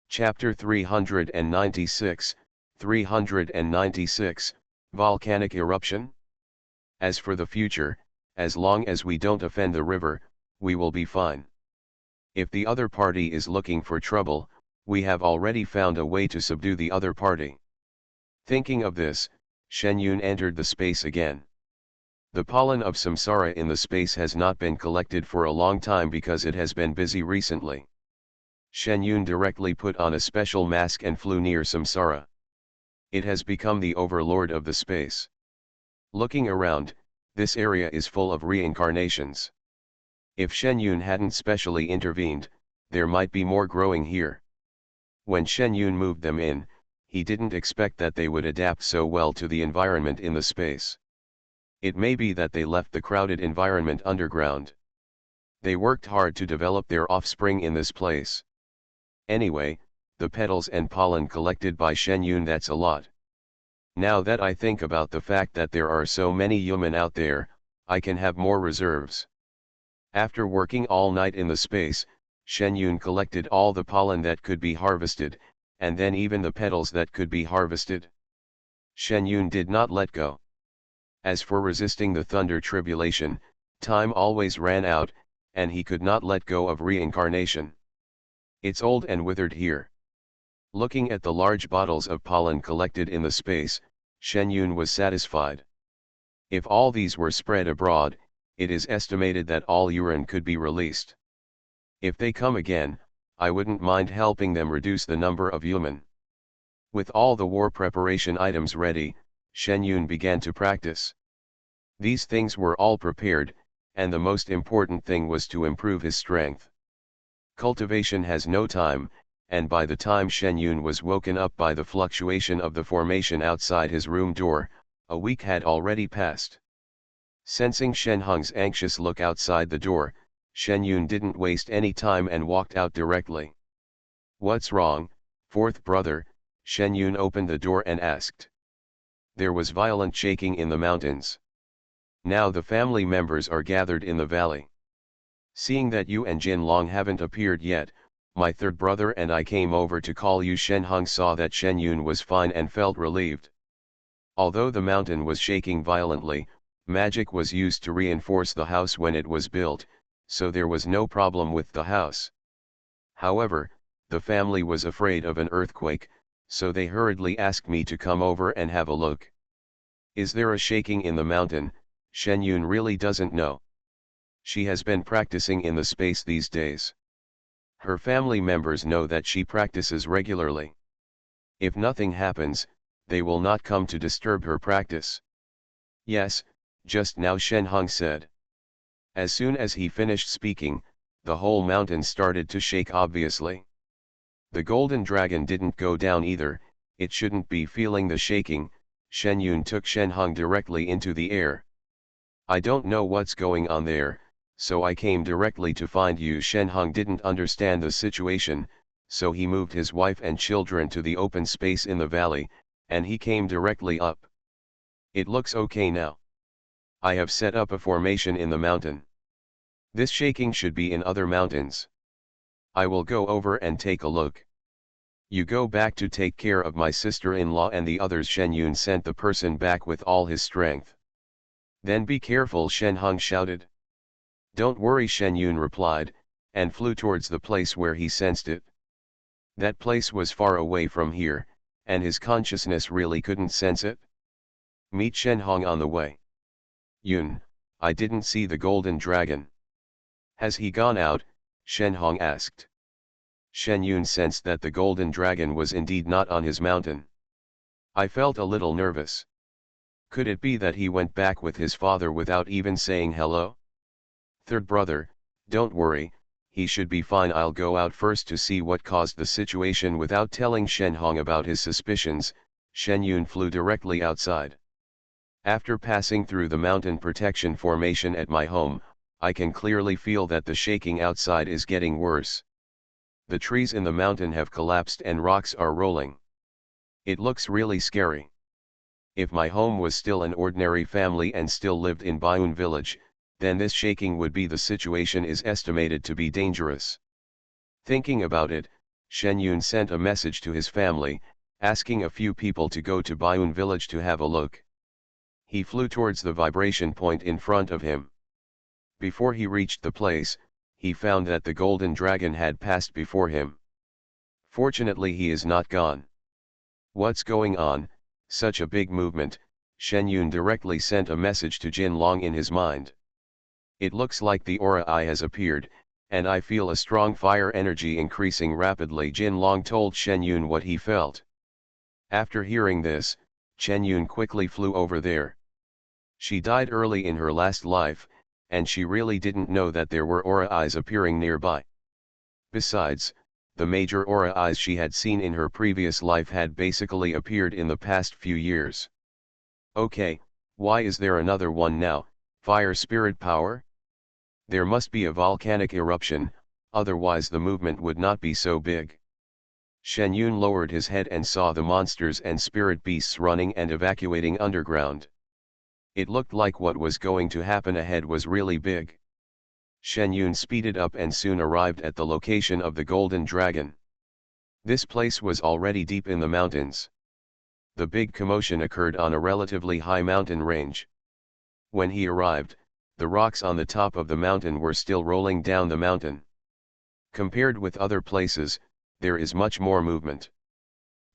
Chapter 396, 396, Volcanic Eruption? As for the future, as long as we don't offend the river, we will be fine. If the other party is looking for trouble, we have already found a way to subdue the other party. Thinking of this, Shen Yun entered the space again. The pollen of samsara in the space has not been collected for a long time because it has been busy recently. Shen Yun directly put on a special mask and flew near samsara. It has become the overlord of the space. Looking around, this area is full of reincarnations. If Shen Yun hadn't specially intervened, there might be more growing here. When Shen Yun moved them in, he didn't expect that they would adapt so well to the environment in the space. It may be that they left the crowded environment underground. They worked hard to develop their offspring in this place. Anyway, the petals and pollen collected by Shen Yun, that's a lot. Now that I think about the fact that there are so many human out there, I can have more reserves. After working all night in the space, Shen Yun collected all the pollen that could be harvested, and then even the petals that could be harvested. Shen Yun did not let go. As for resisting the thunder tribulation, time always ran out, and he could not let go of reincarnation. It's old and withered here. Looking at the large bottles of pollen collected in the space, Shen Yun was satisfied. If all these were spread abroad, it is estimated that all urine could be released. If they come again, I wouldn't mind helping them reduce the number of human. With all the war preparation items ready, Shen Yun began to practice. These things were all prepared, and the most important thing was to improve his strength. Cultivation has no time, and by the time Shen Yun was woken up by the fluctuation of the formation outside his room door, a week had already passed. Sensing Shen Hong's anxious look outside the door, Shen Yun didn't waste any time and walked out directly. "What's wrong, fourth brother?" Shen Yun opened the door and asked. There was violent shaking in the mountains. Now the family members are gathered in the valley. Seeing that you and Jin Long haven't appeared yet, my third brother and I came over to call you. Shen Hong saw that Shen Yun was fine and felt relieved. Although the mountain was shaking violently, magic was used to reinforce the house when it was built, so there was no problem with the house. However, the family was afraid of an earthquake, so they hurriedly asked me to come over and have a look. Is there a shaking in the mountain? Shen Yun really doesn't know. She has been practicing in the space these days. Her family members know that she practices regularly. If nothing happens, they will not come to disturb her practice. Yes, just now, Shen Hong said. As soon as he finished speaking, the whole mountain started to shake obviously. The golden dragon didn't go down either, it shouldn't be feeling the shaking. Shen Yun took Shen Hong directly into the air. I don't know what's going on there, so I came directly to find you. Shen Hong didn't understand the situation, so he moved his wife and children to the open space in the valley, and he came directly up. It looks okay now. I have set up a formation in the mountain. This shaking should be in other mountains. I will go over and take a look. You go back to take care of my sister-in-law and the others. Shen Yun sent the person back with all his strength. Then be careful, Shen Hong shouted. Don't worry, Shen Yun replied, and flew towards the place where he sensed it. That place was far away from here, and his consciousness really couldn't sense it. Meet Shen Hong on the way. Yun, I didn't see the golden dragon. Has he gone out? Shen Hong asked. Shen Yun sensed that the golden dragon was indeed not on his mountain. I felt a little nervous. Could it be that he went back with his father without even saying hello? Third brother, don't worry, he should be fine. I'll go out first to see what caused the situation. Without telling Shen Hong about his suspicions, Shen Yun flew directly outside. After passing through the mountain protection formation at my home, I can clearly feel that the shaking outside is getting worse. The trees in the mountain have collapsed and rocks are rolling. It looks really scary. If my home was still an ordinary family and still lived in Baiyun village, then this shaking would be. The situation is estimated to be dangerous. Thinking about it, Shen Yun sent a message to his family, asking a few people to go to Baiyun village to have a look. He flew towards the vibration point in front of him. Before he reached the place, he found that the golden dragon had passed before him. Fortunately he is not gone. What's going on, such a big movement? Shen Yun directly sent a message to Jin Long in his mind. It looks like the aura eye has appeared, and I feel a strong fire energy increasing rapidly. Jin Long told Shen Yun what he felt. After hearing this, Shen Yun quickly flew over there. She died early in her last life, and she really didn't know that there were aura eyes appearing nearby. Besides, the major aura eyes she had seen in her previous life had basically appeared in the past few years. Okay, why is there another one now? Fire spirit power? There must be a volcanic eruption, otherwise the movement would not be so big. Shen Yun lowered his head and saw the monsters and spirit beasts running and evacuating underground. It looked like what was going to happen ahead was really big. Shen Yun speeded up and soon arrived at the location of the golden dragon. This place was already deep in the mountains. The big commotion occurred on a relatively high mountain range. When he arrived, the rocks on the top of the mountain were still rolling down the mountain. Compared with other places, there is much more movement.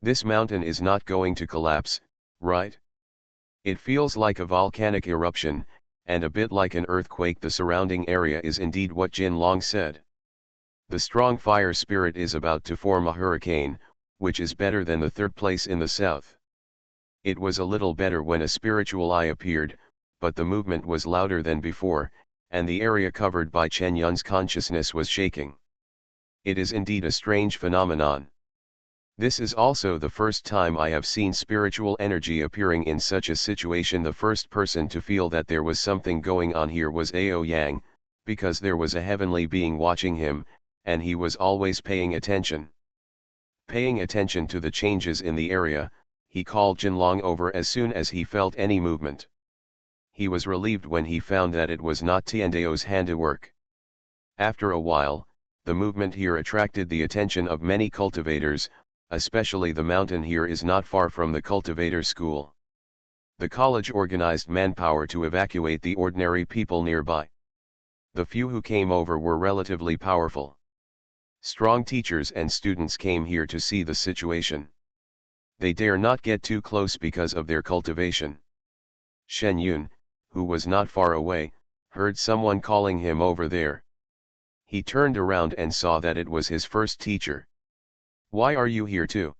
This mountain is not going to collapse, right? It feels like a volcanic eruption, and a bit like an earthquake. The surrounding area is indeed what Jin Long said. The strong fire spirit is about to form a hurricane, which is better than the third place in the south. It was a little better when a spiritual eye appeared, but the movement was louder than before, and the area covered by Chen Yun's consciousness was shaking. It is indeed a strange phenomenon. This is also the first time I have seen spiritual energy appearing in such a situation. The first person to feel that there was something going on here was Ao Yang, because there was a heavenly being watching him, and he was always paying attention. Paying attention to the changes in the area, he called Jin Long over as soon as he felt any movement. He was relieved when he found that it was not Tiandao's handiwork. After a while, the movement here attracted the attention of many cultivators, especially the mountain here is not far from the cultivator school. The college organized manpower to evacuate the ordinary people nearby. The few who came over were relatively powerful. Strong teachers and students came here to see the situation. They dare not get too close because of their cultivation. Shen Yun, who was not far away, heard someone calling him over there. He turned around and saw that it was his first teacher. "Why are you here too?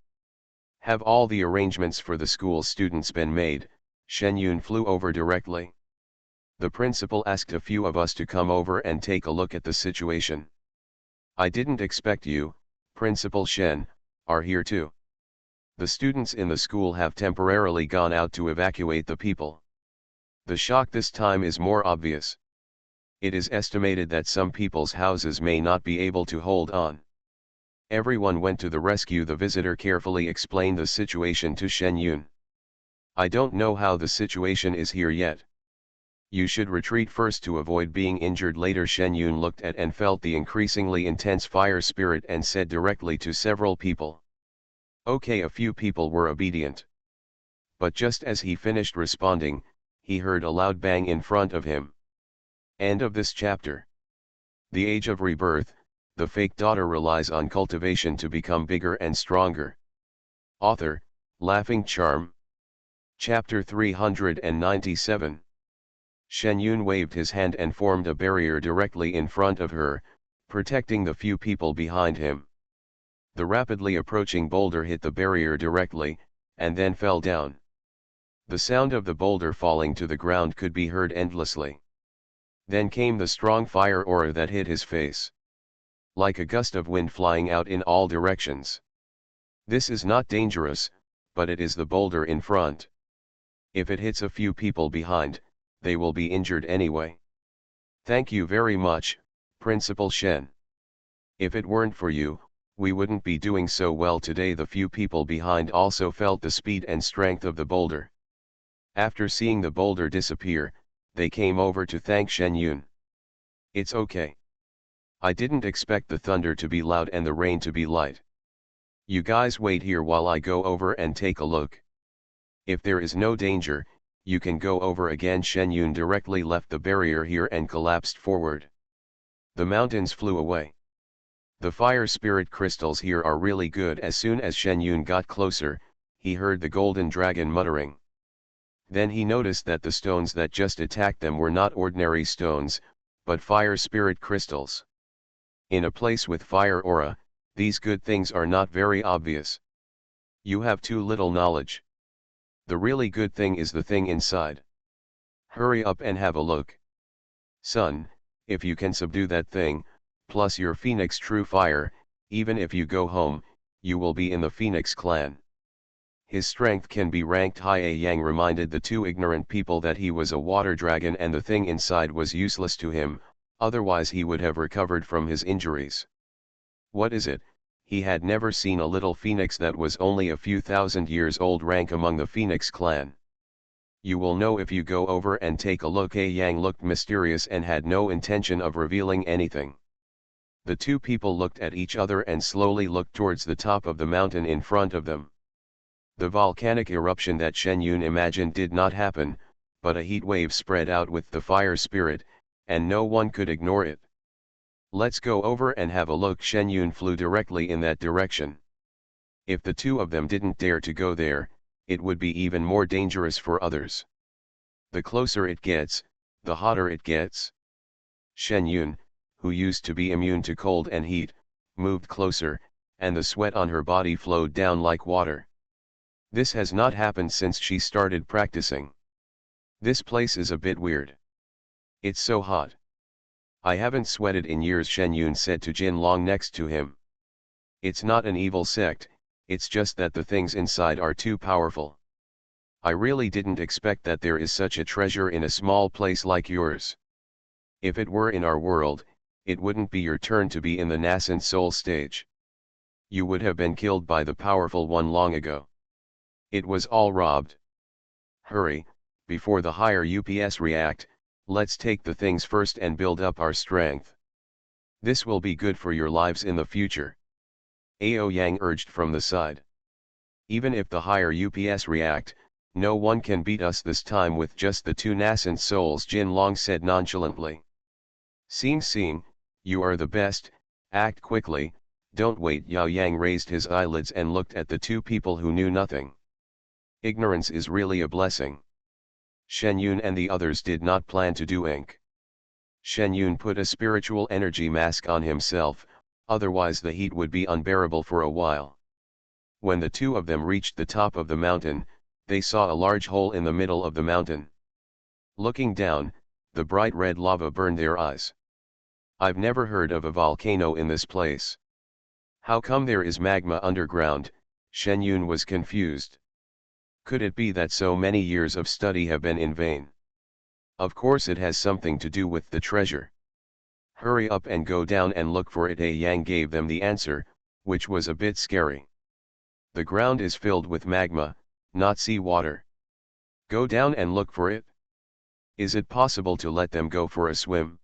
Have all the arrangements for the school students been made?" Shen Yun flew over directly. "The principal asked a few of us to come over and take a look at the situation. I didn't expect you, Principal Shen, are here too. The students in the school have temporarily gone out to evacuate the people. The shock this time is more obvious. It is estimated that some people's houses may not be able to hold on. Everyone went to the rescue." The visitor carefully explained the situation to Shen Yun. "I don't know how the situation is here yet. You should retreat first to avoid being injured later." Shen Yun looked at and felt the increasingly intense fire spirit and said directly to several people. Okay, a few people were obedient. But just as he finished responding, he heard a loud bang in front of him. End of this chapter. The Age of Rebirth, the fake daughter relies on cultivation to become bigger and stronger. Author, Laughing Charm. Chapter 397. Shen Yun waved his hand and formed a barrier directly in front of her, protecting the few people behind him. The rapidly approaching boulder hit the barrier directly, and then fell down. The sound of the boulder falling to the ground could be heard endlessly. Then came the strong fire aura that hit his face. Like a gust of wind flying out in all directions. This is not dangerous, but it is the boulder in front. If it hits a few people behind, they will be injured anyway. Thank you very much, Principal Shen. If it weren't for you, we wouldn't be doing so well today. The few people behind also felt the speed and strength of the boulder. After seeing the boulder disappear, they came over to thank Shen Yun. It's okay. I didn't expect the thunder to be loud and the rain to be light. You guys wait here while I go over and take a look. If there is no danger, you can go over again. Shen Yun directly left the barrier here and collapsed forward. The mountains flew away. The fire spirit crystals here are really good. As soon as Shen Yun got closer, he heard the golden dragon muttering. Then he noticed that the stones that just attacked them were not ordinary stones, but fire spirit crystals. In a place with fire aura, these good things are not very obvious. You have too little knowledge. The really good thing is the thing inside. Hurry up and have a look. Son, if you can subdue that thing, plus your Phoenix true fire, even if you go home, you will be in the Phoenix clan. His strength can be ranked high. Yang reminded the two ignorant people that he was a water dragon and the thing inside was useless to him, otherwise he would have recovered from his injuries. What is it? He had never seen a little phoenix that was only a few thousand years old rank among the Phoenix clan. You will know if you go over and take a look. Yang looked mysterious and had no intention of revealing anything. The two people looked at each other and slowly looked towards the top of the mountain in front of them. The volcanic eruption that Shen Yun imagined did not happen, but a heat wave spread out with the fire spirit, and no one could ignore it. Let's go over and have a look. Shen Yun flew directly in that direction. If the two of them didn't dare to go there, it would be even more dangerous for others. The closer it gets, the hotter it gets. Shen Yun, who used to be immune to cold and heat, moved closer, and the sweat on her body flowed down like water. This has not happened since she started practicing. This place is a bit weird. It's so hot. I haven't sweated in years, Shen Yun said to Jin Long next to him. It's not an evil sect, it's just that the things inside are too powerful. I really didn't expect that there is such a treasure in a small place like yours. If it were in our world, it wouldn't be your turn to be in the nascent soul stage. You would have been killed by the powerful one long ago. It was all robbed. Hurry, before the higher UPS react, let's take the things first and build up our strength. This will be good for your lives in the future. Ao Yang urged from the side. Even if the higher UPS react, no one can beat us this time with just the two nascent souls, Jin Long said nonchalantly. Xing, you are the best, act quickly, don't wait. Yao Yang raised his eyelids and looked at the two people who knew nothing. Ignorance is really a blessing. Shen Yun and the others did not plan to do ink. Shen Yun put a spiritual energy mask on himself, otherwise the heat would be unbearable for a while. When the two of them reached the top of the mountain, they saw a large hole in the middle of the mountain. Looking down, the bright red lava burned their eyes. I've never heard of a volcano in this place. How come there is magma underground? Shen Yun was confused. Could it be that so many years of study have been in vain? Of course it has something to do with the treasure. Hurry up and go down and look for it. Yang gave them the answer, which was a bit scary. The ground is filled with magma, not seawater. Go down and look for it. Is it possible to let them go for a swim?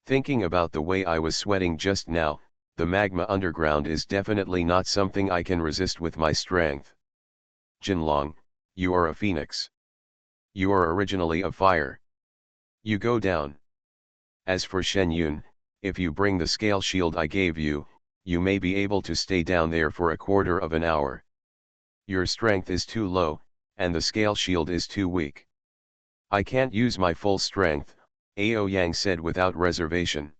Thinking about the way I was sweating just now, the magma underground is definitely not something I can resist with my strength. Jinlong, you are a phoenix. You are originally of fire. You go down. As for Shen Yun, if you bring the scale shield I gave you, you may be able to stay down there for a quarter of an hour. Your strength is too low, and the scale shield is too weak. I can't use my full strength, Ao Yang said without reservation.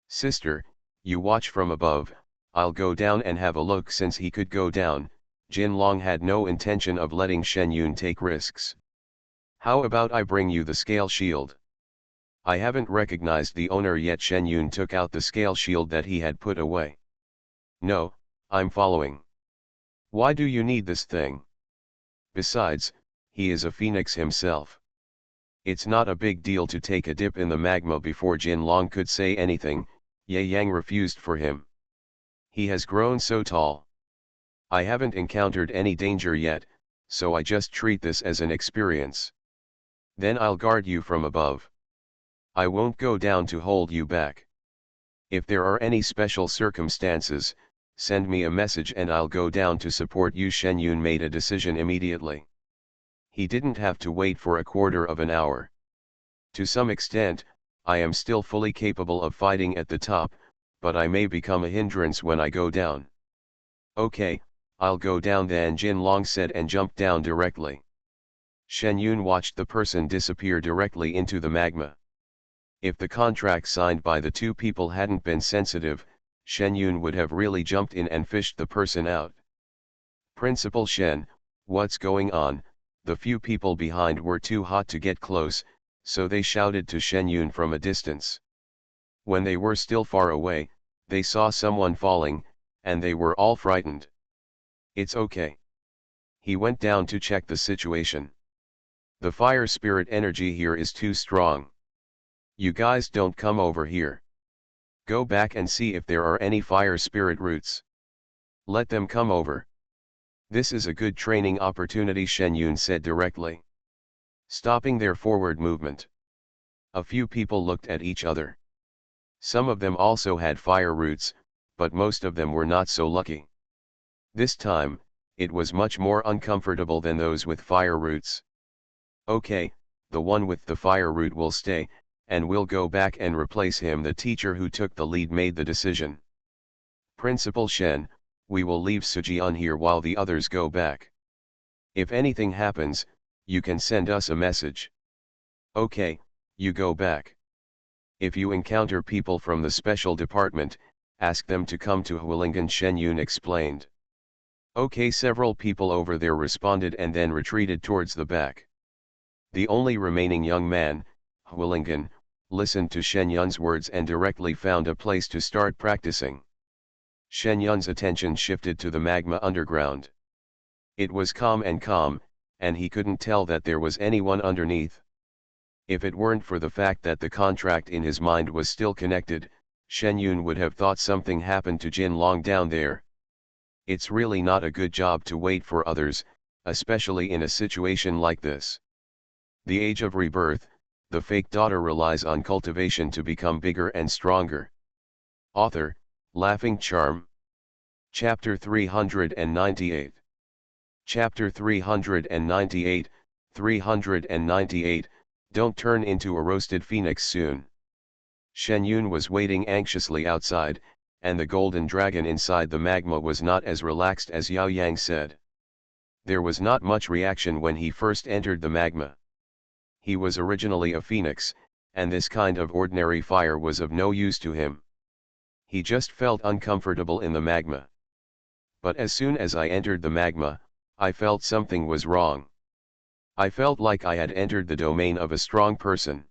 Sister, you watch from above, I'll go down and have a look. Since he could go down, Jin Long had no intention of letting Shen Yun take risks. How about I bring you the scale shield? I haven't recognized the owner yet. Shen Yun took out the scale shield that he had put away. No, I'm following. Why do you need this thing? Besides, he is a phoenix himself. It's not a big deal to take a dip in the magma. Before Jin Long could say anything, Ye Yang refused for him. He has grown so tall. I haven't encountered any danger yet, so I just treat this as an experience. Then I'll guard you from above. I won't go down to hold you back. If there are any special circumstances, send me a message and I'll go down to support you. Shen Yun made a decision immediately. He didn't have to wait for a quarter of an hour. To some extent, I am still fully capable of fighting at the top, but I may become a hindrance when I go down. Okay, I'll go down then, Jin Long said and jumped down directly. Shen Yun watched the person disappear directly into the magma. If the contract signed by the two people hadn't been sensitive, Shen Yun would have really jumped in and fished the person out. Principal Shen, what's going on? The few people behind were too hot to get close, so they shouted to Shen Yun from a distance. When they were still far away, they saw someone falling, and they were all frightened. It's okay. He went down to check the situation. The fire spirit energy here is too strong. You guys don't come over here. Go back and see if there are any fire spirit roots. Let them come over. This is a good training opportunity, Shen Yun said directly, stopping their forward movement. A few people looked at each other. Some of them also had fire roots, but most of them were not so lucky. This time, it was much more uncomfortable than those with fire roots. Okay, the one with the fire root will stay, and we'll go back and replace him. The teacher who took the lead made the decision. Principal Shen, we will leave Sujian here while the others go back. If anything happens, you can send us a message. Okay, you go back. If you encounter people from the special department, ask them to come to Hualingen, Shen Yun explained. Okay, several people over there responded and then retreated towards the back. The only remaining young man, Hualingen, listened to Shen Yun's words and directly found a place to start practicing. Shen Yun's attention shifted to the magma underground. It was calm, and he couldn't tell that there was anyone underneath. If it weren't for the fact that the contract in his mind was still connected, Shen Yun would have thought something happened to Jin Long down there. It's really not a good job to wait for others, especially in a situation like this. The Age of Rebirth, the fake daughter relies on cultivation to become bigger and stronger. Author, Laughing Charm. Chapter 398. Chapter 398, 398, Don't turn into a roasted phoenix soon. Shen Yun was waiting anxiously outside, and the golden dragon inside the magma was not as relaxed as Yao Yang said. There was not much reaction when he first entered the magma. He was originally a phoenix, and this kind of ordinary fire was of no use to him. He just felt uncomfortable in the magma. But as soon as I entered the magma, I felt something was wrong. I felt like I had entered the domain of a strong person.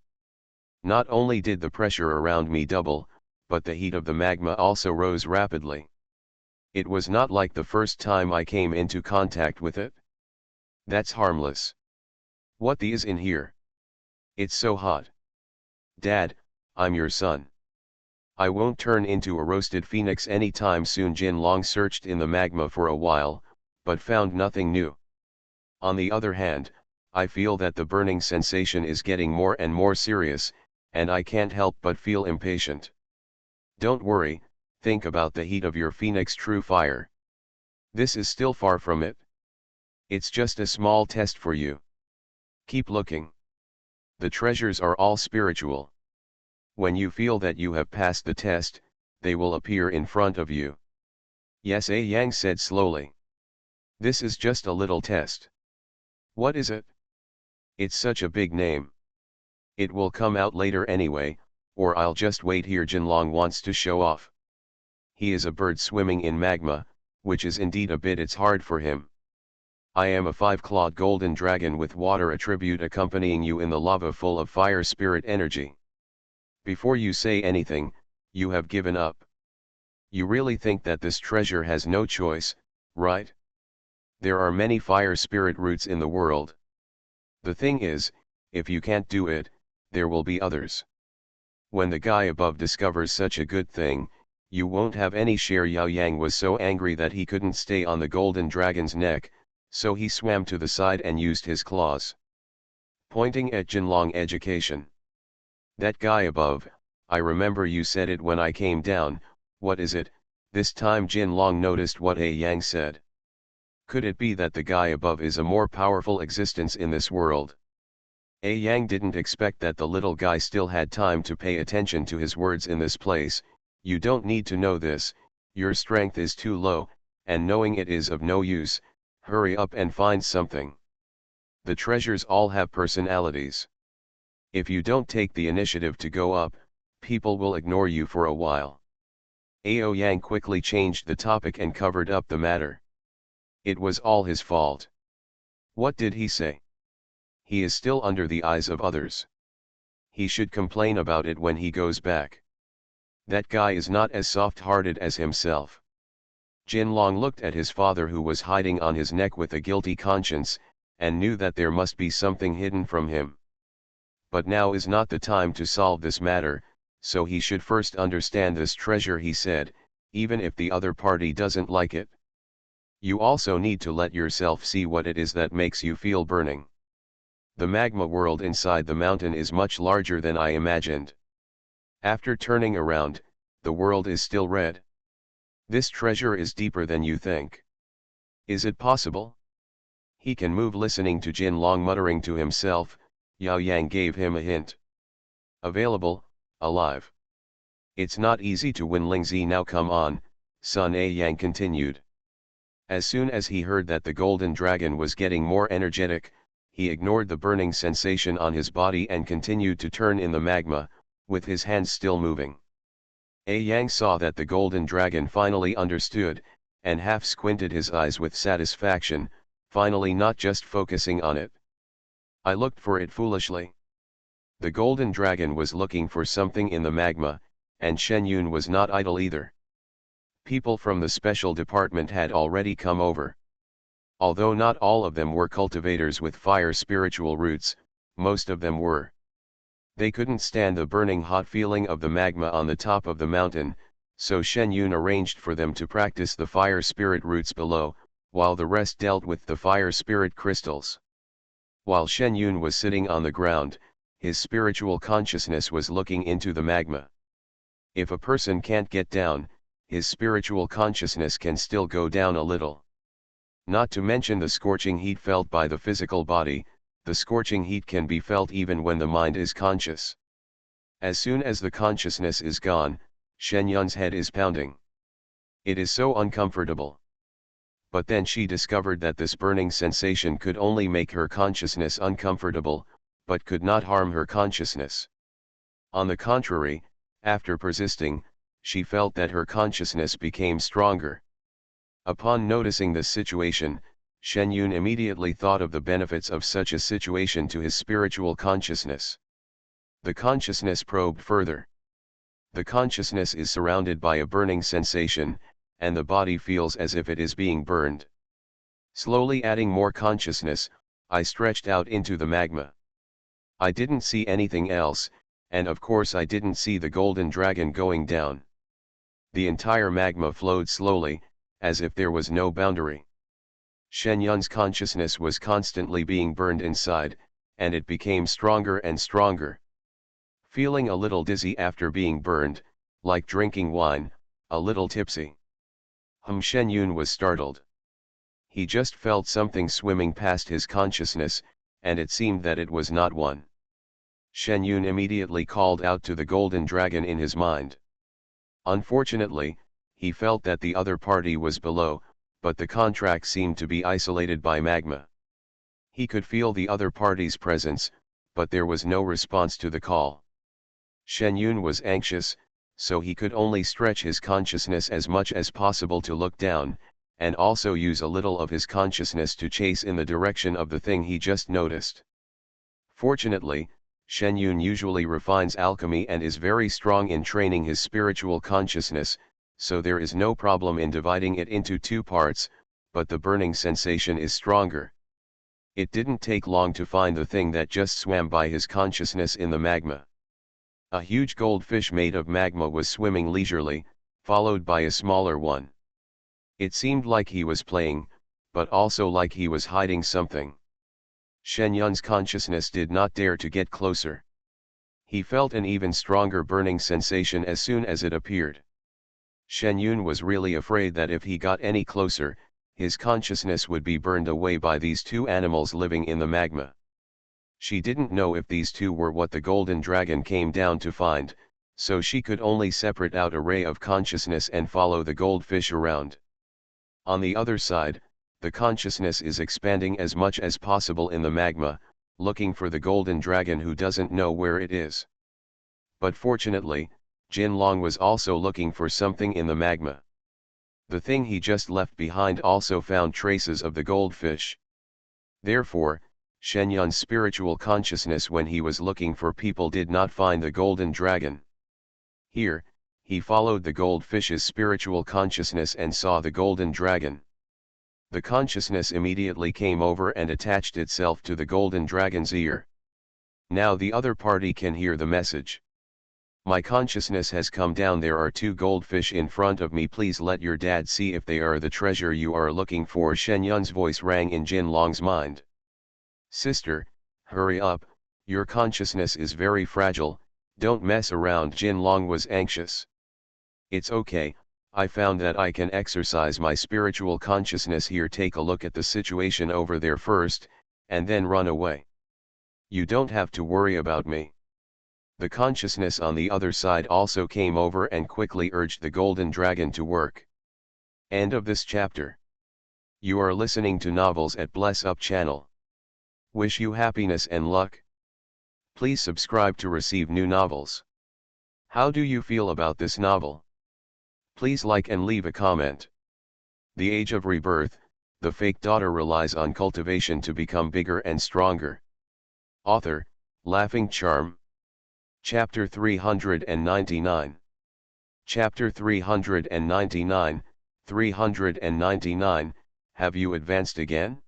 Not only did the pressure around me double, but the heat of the magma also rose rapidly. It was not like the first time I came into contact with it. That's harmless. What the is in here? It's so hot. Dad, I'm your son. I won't turn into a roasted phoenix anytime soon. Jin Long searched in the magma for a while, but found nothing new. On the other hand, I feel that the burning sensation is getting more and more serious, and I can't help but feel impatient. Don't worry, think about the heat of your phoenix true fire. This is still far from it. It's just a small test for you. Keep looking. The treasures are all spiritual. When you feel that you have passed the test, they will appear in front of you. Yes, A Yang said slowly. This is just a little test. What is it? It's such a big name. It will come out later anyway, or I'll just wait here. Jin Long wants to show off. He is a bird swimming in magma, which is indeed a bit it's hard for him. I am a 5-clawed golden dragon with water attribute accompanying you in the lava full of fire spirit energy. Before you say anything, you have given up. You really think that this treasure has no choice, right? There are many fire spirit roots in the world. The thing is, if you can't do it, there will be others. When the guy above discovers such a good thing, you won't have any share. Yao Yang was so angry that he couldn't stay on the golden dragon's neck, so he swam to the side and used his claws. Pointing at Jin Long education. That guy above, I remember you said it when I came down. What is it? This time Jin Long noticed what A Yang said. Could it be that the guy above is a more powerful existence in this world? Yang didn't expect that the little guy still had time to pay attention to his words in this place. You don't need to know this, your strength is too low, and knowing it is of no use. Hurry up and find something. The treasures all have personalities. If you don't take the initiative to go up, people will ignore you for a while. Yang quickly changed the topic and covered up the matter. It was all his fault. What did he say? He is still under the eyes of others. He should complain about it when he goes back. That guy is not as soft-hearted as himself. Jinlong looked at his father, who was hiding on his neck with a guilty conscience, and knew that there must be something hidden from him. But now is not the time to solve this matter, so he should first understand this treasure, he said, even if the other party doesn't like it. You also need to let yourself see what it is that makes you feel burning. The magma world inside the mountain is much larger than I imagined. After turning around, the world is still red. This treasure is deeper than you think. Is it possible? He can move. Listening to Jinlong muttering to himself, Yao Yang gave him a hint. Available, alive. It's not easy to win Lingzi now. Come on, son, Yang continued. As soon as he heard that the golden dragon was getting more energetic, he ignored the burning sensation on his body and continued to turn in the magma, with his hands still moving. Yang saw that the golden dragon finally understood, and half squinted his eyes with satisfaction, finally not just focusing on it. I looked for it foolishly. The golden dragon was looking for something in the magma, and Shen Yun was not idle either. People from the special department had already come over. Although not all of them were cultivators with fire spiritual roots, most of them were. They couldn't stand the burning hot feeling of the magma on the top of the mountain, so Shen Yun arranged for them to practice the fire spirit roots below, while the rest dealt with the fire spirit crystals. While Shen Yun was sitting on the ground, his spiritual consciousness was looking into the magma. If a person can't get down, his spiritual consciousness can still go down a little. Not to mention the scorching heat felt by the physical body, the scorching heat can be felt even when the mind is conscious. As soon as the consciousness is gone, Shen Yun's head is pounding. It is so uncomfortable. But then she discovered that this burning sensation could only make her consciousness uncomfortable, but could not harm her consciousness. On the contrary, after persisting, she felt that her consciousness became stronger. Upon noticing this situation, Shen Yun immediately thought of the benefits of such a situation to his spiritual consciousness. The consciousness probed further. The consciousness is surrounded by a burning sensation, and the body feels as if it is being burned. Slowly adding more consciousness, I stretched out into the magma. I didn't see anything else, and of course I didn't see the golden dragon going down. The entire magma flowed slowly, as if there was no boundary. Shen Yun's consciousness was constantly being burned inside, and it became stronger and stronger. Feeling a little dizzy after being burned, like drinking wine, a little tipsy. Shen Yun was startled. He just felt something swimming past his consciousness, and it seemed that it was not one. Shen Yun immediately called out to the golden dragon in his mind. Unfortunately, he felt that the other party was below, but the contract seemed to be isolated by magma. He could feel the other party's presence, but there was no response to the call. Shen Yun was anxious, so he could only stretch his consciousness as much as possible to look down, and also use a little of his consciousness to chase in the direction of the thing he just noticed. Fortunately, Shen Yun usually refines alchemy and is very strong in training his spiritual consciousness, so there is no problem in dividing it into two parts, but the burning sensation is stronger. It didn't take long to find the thing that just swam by his consciousness in the magma. A huge goldfish made of magma was swimming leisurely, followed by a smaller one. It seemed like he was playing, but also like he was hiding something. Shen Yun's consciousness did not dare to get closer. He felt an even stronger burning sensation as soon as it appeared. Shen Yun was really afraid that if he got any closer, his consciousness would be burned away by these two animals living in the magma. She didn't know if these two were what the golden dragon came down to find, so she could only separate out a ray of consciousness and follow the goldfish around. On the other side, the consciousness is expanding as much as possible in the magma, looking for the golden dragon who doesn't know where it is. But fortunately, Jinlong was also looking for something in the magma. The thing he just left behind also found traces of the goldfish. Therefore, Shenyun's spiritual consciousness when he was looking for people did not find the golden dragon. Here, he followed the goldfish's spiritual consciousness and saw the golden dragon. The consciousness immediately came over and attached itself to the golden dragon's ear. Now the other party can hear the message. My consciousness has come down. There are two goldfish in front of me. Please let your dad see if they are the treasure you are looking for. Shen Yun's voice rang in Jinlong's mind. Sister, hurry up, your consciousness is very fragile, don't mess around. Jinlong was anxious. It's okay, I found that I can exercise my spiritual consciousness here. Take a look at the situation over there first, and then run away. You don't have to worry about me. The consciousness on the other side also came over and quickly urged the golden dragon to work. End of this chapter. You are listening to novels at Bless Up channel. Wish you happiness and luck. Please subscribe to receive new novels. How do you feel about this novel? Please like and leave a comment. The Age of Rebirth, the fake daughter relies on cultivation to become bigger and stronger. Author, Laughing Charm. Chapter 399. Chapter 399, 399, have you advanced again?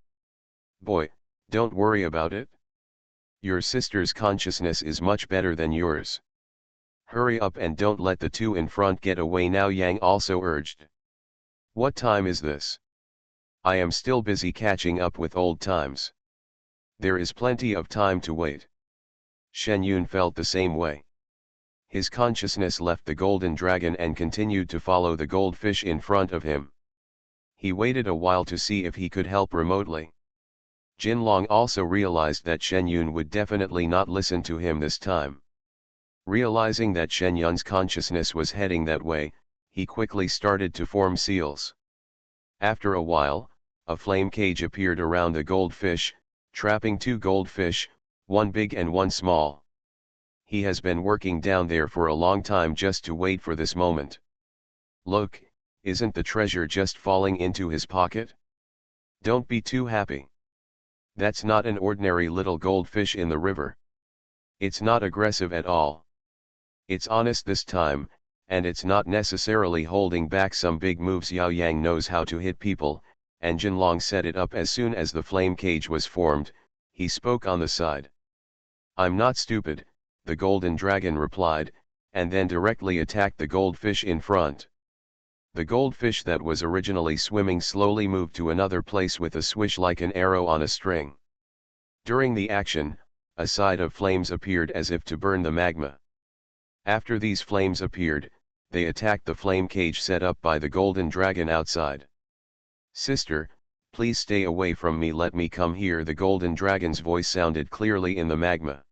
Boy, don't worry about it. Your sister's consciousness is much better than yours. Hurry up and don't let the two in front get away now, Yang also urged. What time is this? I am still busy catching up with old times. There is plenty of time to wait. Shen Yun felt the same way. His consciousness left the golden dragon and continued to follow the goldfish in front of him. He waited a while to see if he could help remotely. Jinlong also realized that Shen Yun would definitely not listen to him this time. Realizing that Shen Yun's consciousness was heading that way, he quickly started to form seals. After a while, a flame cage appeared around the goldfish, trapping two goldfish, one big and one small. He has been working down there for a long time just to wait for this moment. Look, isn't the treasure just falling into his pocket? Don't be too happy. That's not an ordinary little goldfish in the river. It's not aggressive at all. It's honest this time, and it's not necessarily holding back some big moves. Yao Yang knows how to hit people, and Jinlong set it up as soon as the flame cage was formed. He spoke on the side. I'm not stupid, the golden dragon replied, and then directly attacked the goldfish in front. The goldfish that was originally swimming slowly moved to another place with a swish like an arrow on a string. During the action, a side of flames appeared as if to burn the magma. After these flames appeared, they attacked the flame cage set up by the golden dragon outside. Sister, please stay away from me, let me come here. The golden dragon's voice sounded clearly in the magma.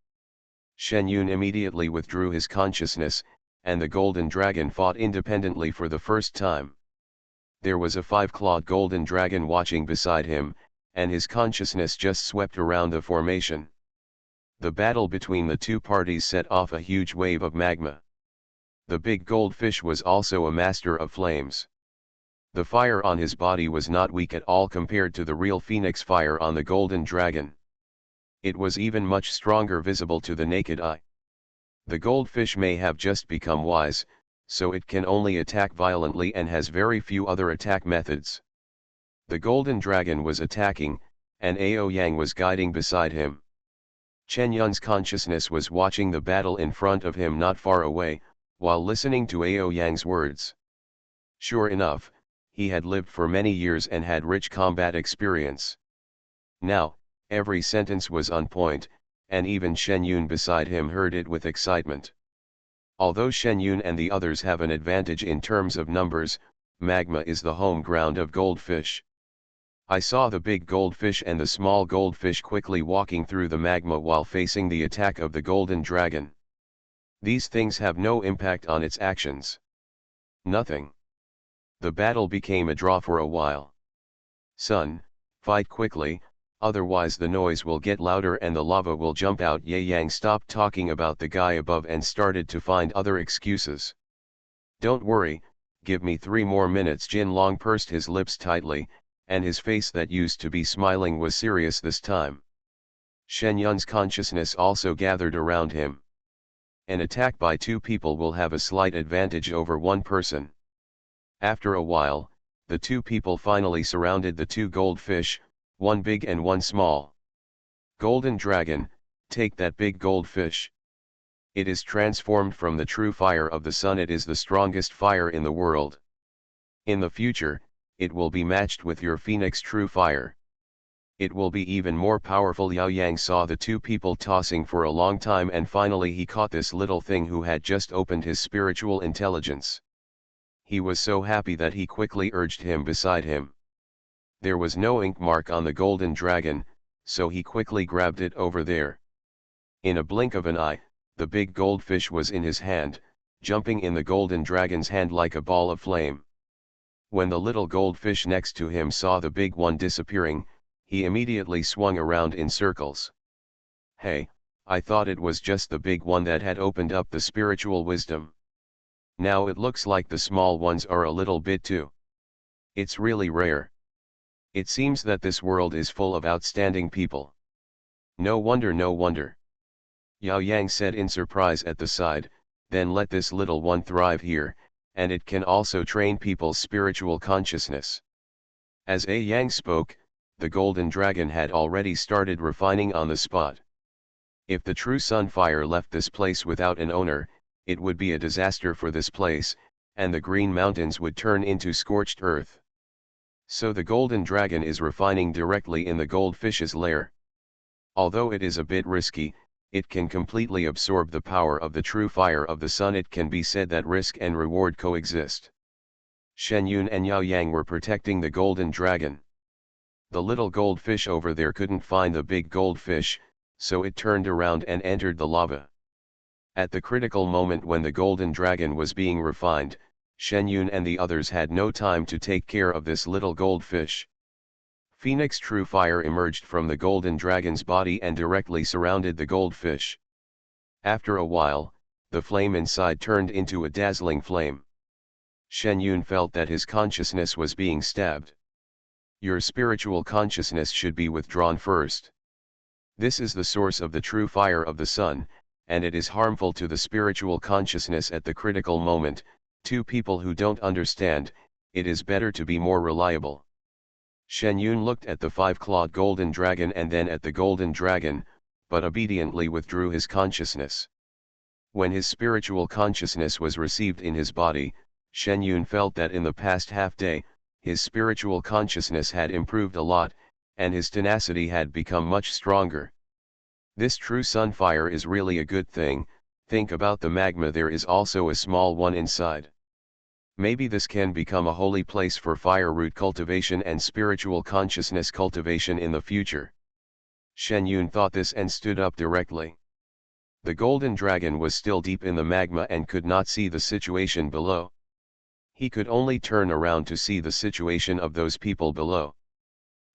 Shen Yun immediately withdrew his consciousness, and the golden dragon fought independently for the first time. There was a five-clawed golden dragon watching beside him, and his consciousness just swept around the formation. The battle between the two parties set off a huge wave of magma. The big goldfish was also a master of flames. The fire on his body was not weak at all compared to the real phoenix fire on the golden dragon. It was even much stronger visible to the naked eye. The goldfish may have just become wise, so it can only attack violently and has very few other attack methods. The golden dragon was attacking, and Ao Yang was guiding beside him. Chen Yun's consciousness was watching the battle in front of him not far away, while listening to Ao Yang's words. Sure enough, he had lived for many years and had rich combat experience. Now, every sentence was on point, and even Shen Yun beside him heard it with excitement. Although Shen Yun and the others have an advantage in terms of numbers, magma is the home ground of goldfish. I saw the big goldfish and the small goldfish quickly walking through the magma while facing the attack of the golden dragon. These things have no impact on its actions. Nothing. The battle became a draw for a while. Son, fight quickly, otherwise the noise will get louder and the lava will jump out. Ye Yang stopped talking about the guy above and started to find other excuses. Don't worry, give me 3 more minutes. Jin Long pursed his lips tightly, and his face that used to be smiling was serious this time. Shen Yun's consciousness also gathered around him. An attack by 2 people will have a slight advantage over 1 person. After a while, the 2 people finally surrounded the 2 goldfish, 1 big and 1 small. Golden Dragon, take that big goldfish. It is transformed from the true fire of the sun. It is the strongest fire in the world. In the future, it will be matched with your phoenix true fire. It will be even more powerful. Yao Yang saw the 2 people tossing for a long time and finally he caught this little thing who had just opened his spiritual intelligence. He was so happy that he quickly urged him beside him. There was no ink mark on the golden dragon, so he quickly grabbed it over there. In a blink of an eye, the big goldfish was in his hand, jumping in the golden dragon's hand like a ball of flame. When the little goldfish next to him saw the big one disappearing, he immediately swung around in circles. Hey, I thought it was just the big one that had opened up the spiritual wisdom. Now it looks like the small ones are a little bit too. It's really rare. It seems that this world is full of outstanding people. No wonder, no wonder. Yao Yang said in surprise at the side, then let this little one thrive here, and it can also train people's spiritual consciousness. As A Yang spoke, the golden dragon had already started refining on the spot. If the true sun fire left this place without an owner, it would be a disaster for this place, and the green mountains would turn into scorched earth. So the golden dragon is refining directly in the goldfish's lair. Although it is a bit risky, it can completely absorb the power of the true fire of the sun. It can be said that risk and reward coexist. Shen Yun and Yao Yang were protecting the golden dragon. The little goldfish over there couldn't find the big goldfish, so it turned around and entered the lava. At the critical moment when the golden dragon was being refined, Shen Yun and the others had no time to take care of this little goldfish. Phoenix true fire emerged from the golden dragon's body and directly surrounded the goldfish. After a while, the flame inside turned into a dazzling flame. Shen Yun felt that his consciousness was being stabbed. Your spiritual consciousness should be withdrawn first. This is the source of the true fire of the sun, and it is harmful to the spiritual consciousness at the critical moment. To people who don't understand, it is better to be more reliable. Shen Yun looked at the 5-clawed golden dragon and then at the golden dragon, but obediently withdrew his consciousness. When his spiritual consciousness was received in his body, Shen Yun felt that in the past half-day, his spiritual consciousness had improved a lot, and his tenacity had become much stronger. This true sun fire is really a good thing. Think about the magma, there is also a small one inside. Maybe this can become a holy place for fire root cultivation and spiritual consciousness cultivation in the future. Shen Yun thought this and stood up directly. The golden dragon was still deep in the magma and could not see the situation below. He could only turn around to see the situation of those people below.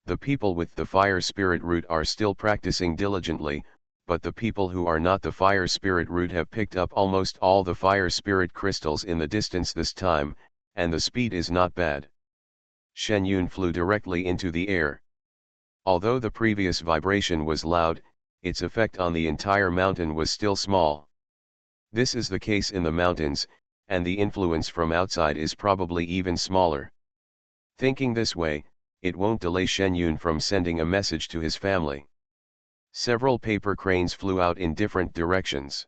The people with the fire spirit root are still practicing diligently, but the people who are not the fire spirit root have picked up almost all the fire spirit crystals in the distance this time, and the speed is not bad. Shen Yun flew directly into the air. Although the previous vibration was loud, its effect on the entire mountain was still small. This is the case in the mountains, and the influence from outside is probably even smaller. Thinking this way, it won't delay Shen Yun from sending a message to his family. Several paper cranes flew out in different directions.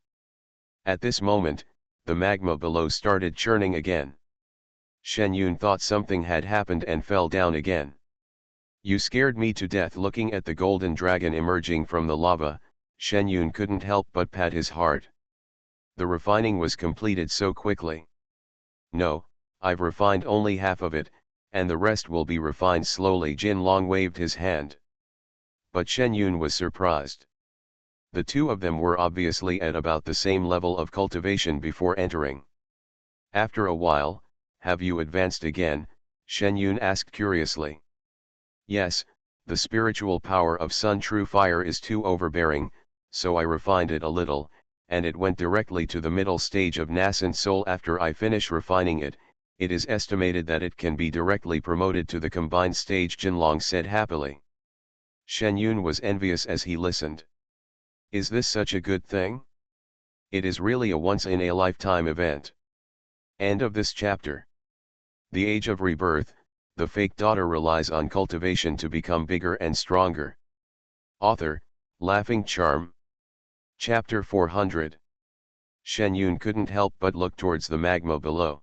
At this moment, the magma below started churning again. Shen Yun thought something had happened and fell down again. You scared me to death. Looking at the golden dragon emerging from the lava, Shen Yun couldn't help but pat his heart. The refining was completed so quickly. No, I've refined only half of it, and the rest will be refined slowly. Jin Long waved his hand. But Shen Yun was surprised. The two of them were obviously at about the same level of cultivation before entering. After a while, have you advanced again? Shen Yun asked curiously. Yes, the spiritual power of Sun True Fire is too overbearing, so I refined it a little, and it went directly to the middle stage of nascent soul. After I finish refining it, it is estimated that it can be directly promoted to the combined stage, Jinlong said happily. Shen Yun was envious as he listened. Is this such a good thing? It is really a once-in-a-lifetime event. End of this chapter. The Age of Rebirth, the fake daughter relies on cultivation to become bigger and stronger. Author, Laughing Charm. Chapter 400. Shen Yun couldn't help but look towards the magma below.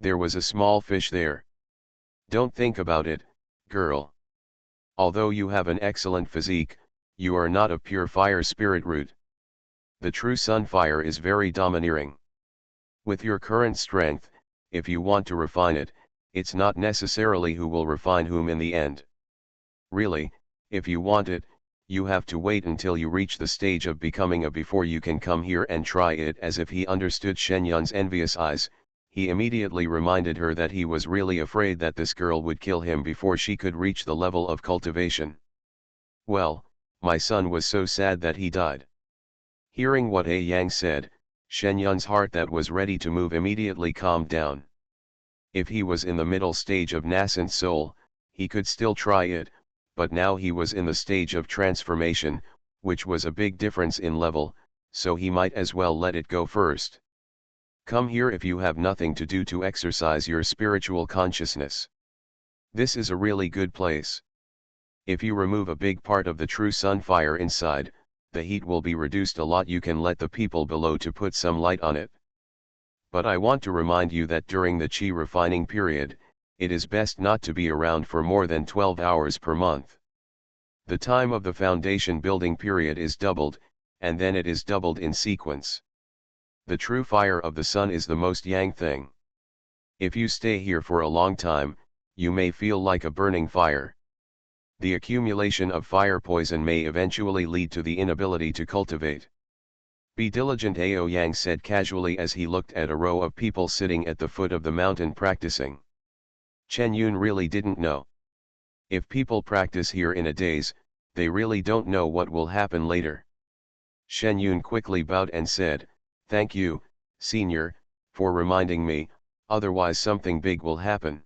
There was a small fish there. Don't think about it, girl. Although you have an excellent physique, you are not a pure fire spirit root. The true sun fire is very domineering. With your current strength, if you want to refine it, it's not necessarily who will refine whom in the end. Really, if you want it, you have to wait until you reach the stage of becoming a before you can come here and try it. As if he understood Shen Yun's envious eyes, he immediately reminded her that he was really afraid that this girl would kill him before she could reach the level of cultivation. Well, my son was so sad that he died. Hearing what A Yang said, Shen Yun's heart that was ready to move immediately calmed down. If he was in the middle stage of nascent soul, he could still try it, but now he was in the stage of transformation, which was a big difference in level, so he might as well let it go first. Come here if you have nothing to do to exercise your spiritual consciousness. This is a really good place. If you remove a big part of the true sun fire inside, the heat will be reduced a lot. You can let the people below to put some light on it. But I want to remind you that during the chi refining period, it is best not to be around for more than 12 hours per month. The time of the foundation building period is doubled, and then it is doubled in sequence. The true fire of the sun is the most yang thing. If you stay here for a long time, you may feel like a burning fire. The accumulation of fire poison may eventually lead to the inability to cultivate. Be diligent, Ao Yang said casually as he looked at a row of people sitting at the foot of the mountain practicing. Chen Yun really didn't know. If people practice here in a daze, they really don't know what will happen later. Shen Yun quickly bowed and said, "Thank you, senior, for reminding me, otherwise something big will happen."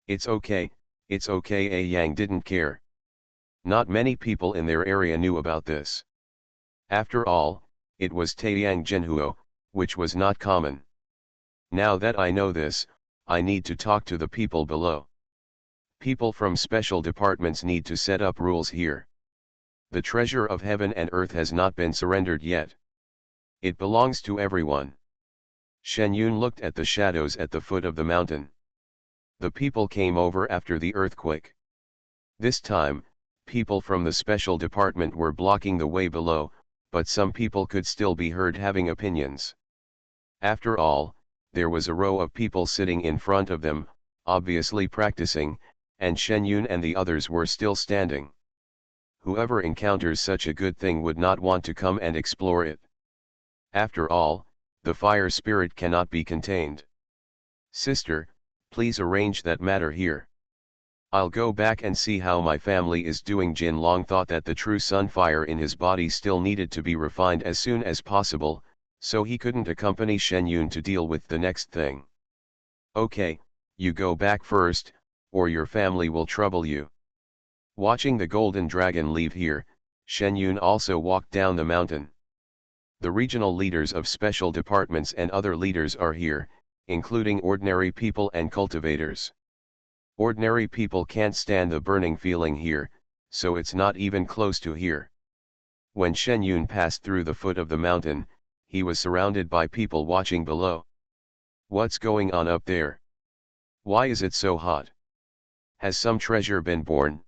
It's okay, A Yang didn't care. Not many people in their area knew about this. After all, it was Taiyang Zhenhuo, which was not common. Now that I know this, I need to talk to the people below. People from special departments need to set up rules here. The treasure of heaven and earth has not been surrendered yet. It belongs to everyone. Shen Yun looked at the shadows at the foot of the mountain. The people came over after the earthquake. This time, people from the special department were blocking the way below, but some people could still be heard having opinions. After all, there was a row of people sitting in front of them, obviously practicing, and Shen Yun and the others were still standing. Whoever encounters such a good thing would not want to come and explore it. After all, the fire spirit cannot be contained. Sister, please arrange that matter here. I'll go back and see how my family is doing. Jin Long thought that the true sun fire in his body still needed to be refined as soon as possible, so he couldn't accompany Shen Yun to deal with the next thing. Okay, you go back first, or your family will trouble you. Watching the golden dragon leave here, Shen Yun also walked down the mountain. The regional leaders of special departments and other leaders are here, including ordinary people and cultivators. Ordinary people can't stand the burning feeling here, so it's not even close to here. When Shen Yun passed through the foot of the mountain, he was surrounded by people watching below. What's going on up there? Why is it so hot? Has some treasure been born?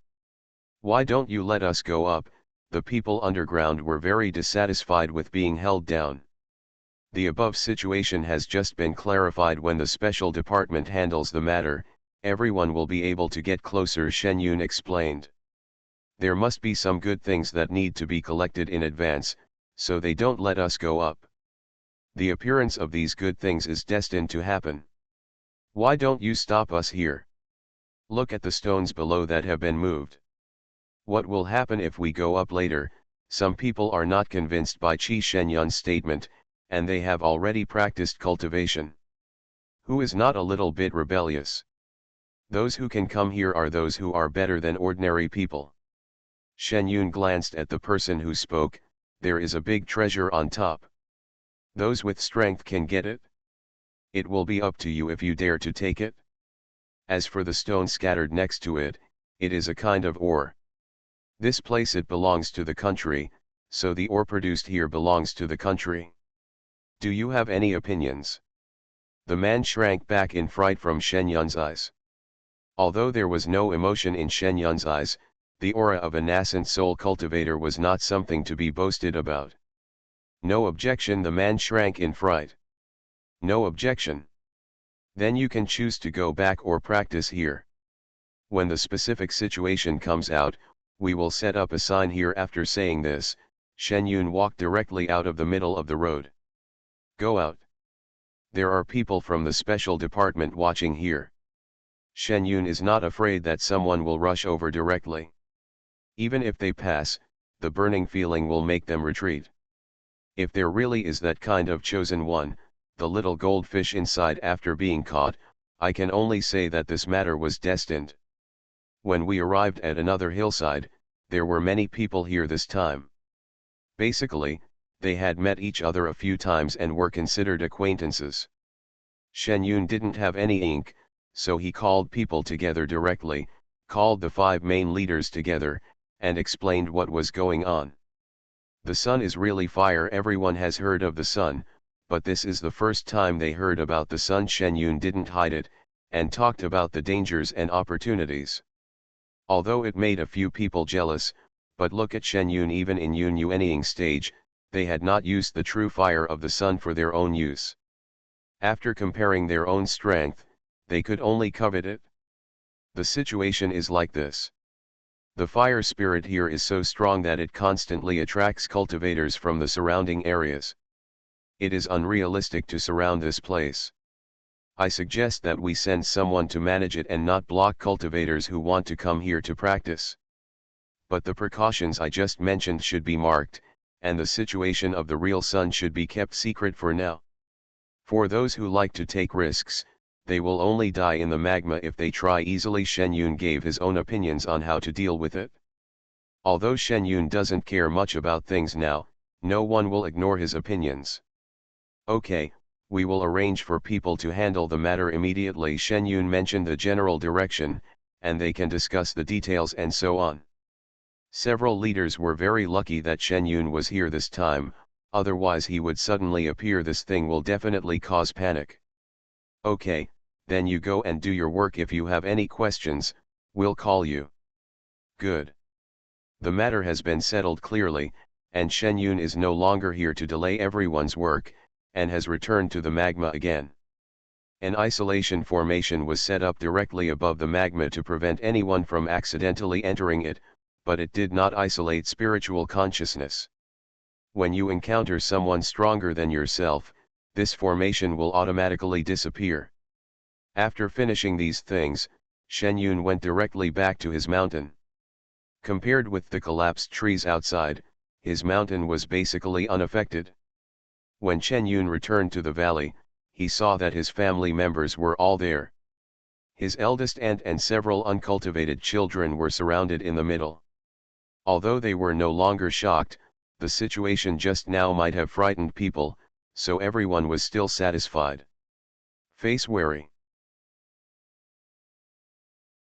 Why don't you let us go up? The people underground were very dissatisfied with being held down. The above situation has just been clarified when the special department handles the matter, everyone will be able to get closer, Shen Yun explained. There must be some good things that need to be collected in advance, so they don't let us go up. The appearance of these good things is destined to happen. Why don't you stop us here? Look at the stones below that have been moved. What will happen if we go up later? Some people are not convinced by Qi Shenyun's statement, and they have already practiced cultivation. Who is not a little bit rebellious? Those who can come here are those who are better than ordinary people. Shen Yun glanced at the person who spoke. There is a big treasure on top. Those with strength can get it. It will be up to you if you dare to take it. As for the stone scattered next to it, it is a kind of ore. This place, it belongs to the country, so the ore produced here belongs to the country. Do you have any opinions? The man shrank back in fright from Shen Yun's eyes. Although there was no emotion in Shen Yun's eyes, the aura of a nascent soul cultivator was not something to be boasted about. No objection, the man shrank in fright. No objection. Then you can choose to go back or practice here. When the specific situation comes out, we will set up a sign here. After saying this, Shen Yun walked directly out of the middle of the road. Go out. There are people from the special department watching here. Shen Yun is not afraid that someone will rush over directly. Even if they pass, the burning feeling will make them retreat. If there really is that kind of chosen one, the little goldfish inside after being caught, I can only say that this matter was destined. When we arrived at another hillside, there were many people here this time. Basically, they had met each other a few times and were considered acquaintances. Shen Yun didn't have any ink, so he called people together directly, called the 5 main leaders together, and explained what was going on. The sun is really fire. Everyone has heard of the sun, but this is the first time they heard about the sun. Shen Yun didn't hide it, and talked about the dangers and opportunities. Although it made a few people jealous, but look at Shen Yun. Even in Yun Yuanying stage, they had not used the true fire of the sun for their own use. After comparing their own strength, they could only covet it. The situation is like this. The fire spirit here is so strong that it constantly attracts cultivators from the surrounding areas. It is unrealistic to surround this place. I suggest that we send someone to manage it and not block cultivators who want to come here to practice. But the precautions I just mentioned should be marked, and the situation of the real sun should be kept secret for now. For those who like to take risks, they will only die in the magma if they try easily. Shen Yun gave his own opinions on how to deal with it. Although Shen Yun doesn't care much about things now, no one will ignore his opinions. Okay, we will arrange for people to handle the matter immediately. Shen Yun mentioned the general direction, and they can discuss the details and so on. Several leaders were very lucky that Shen Yun was here this time, otherwise he would suddenly appear. This thing will definitely cause panic. Okay, then you go and do your work. If you have any questions, we'll call you. Good. The matter has been settled clearly, and Shen Yun is no longer here to delay everyone's work, and has returned to the magma again. An isolation formation was set up directly above the magma to prevent anyone from accidentally entering it, but it did not isolate spiritual consciousness. When you encounter someone stronger than yourself, this formation will automatically disappear. After finishing these things, Shen Yun went directly back to his mountain. Compared with the collapsed trees outside, his mountain was basically unaffected. When Shen Yun returned to the valley, he saw that his family members were all there. His eldest aunt and several uncultivated children were surrounded in the middle. Although they were no longer shocked, the situation just now might have frightened people, so everyone was still satisfied. Face wary.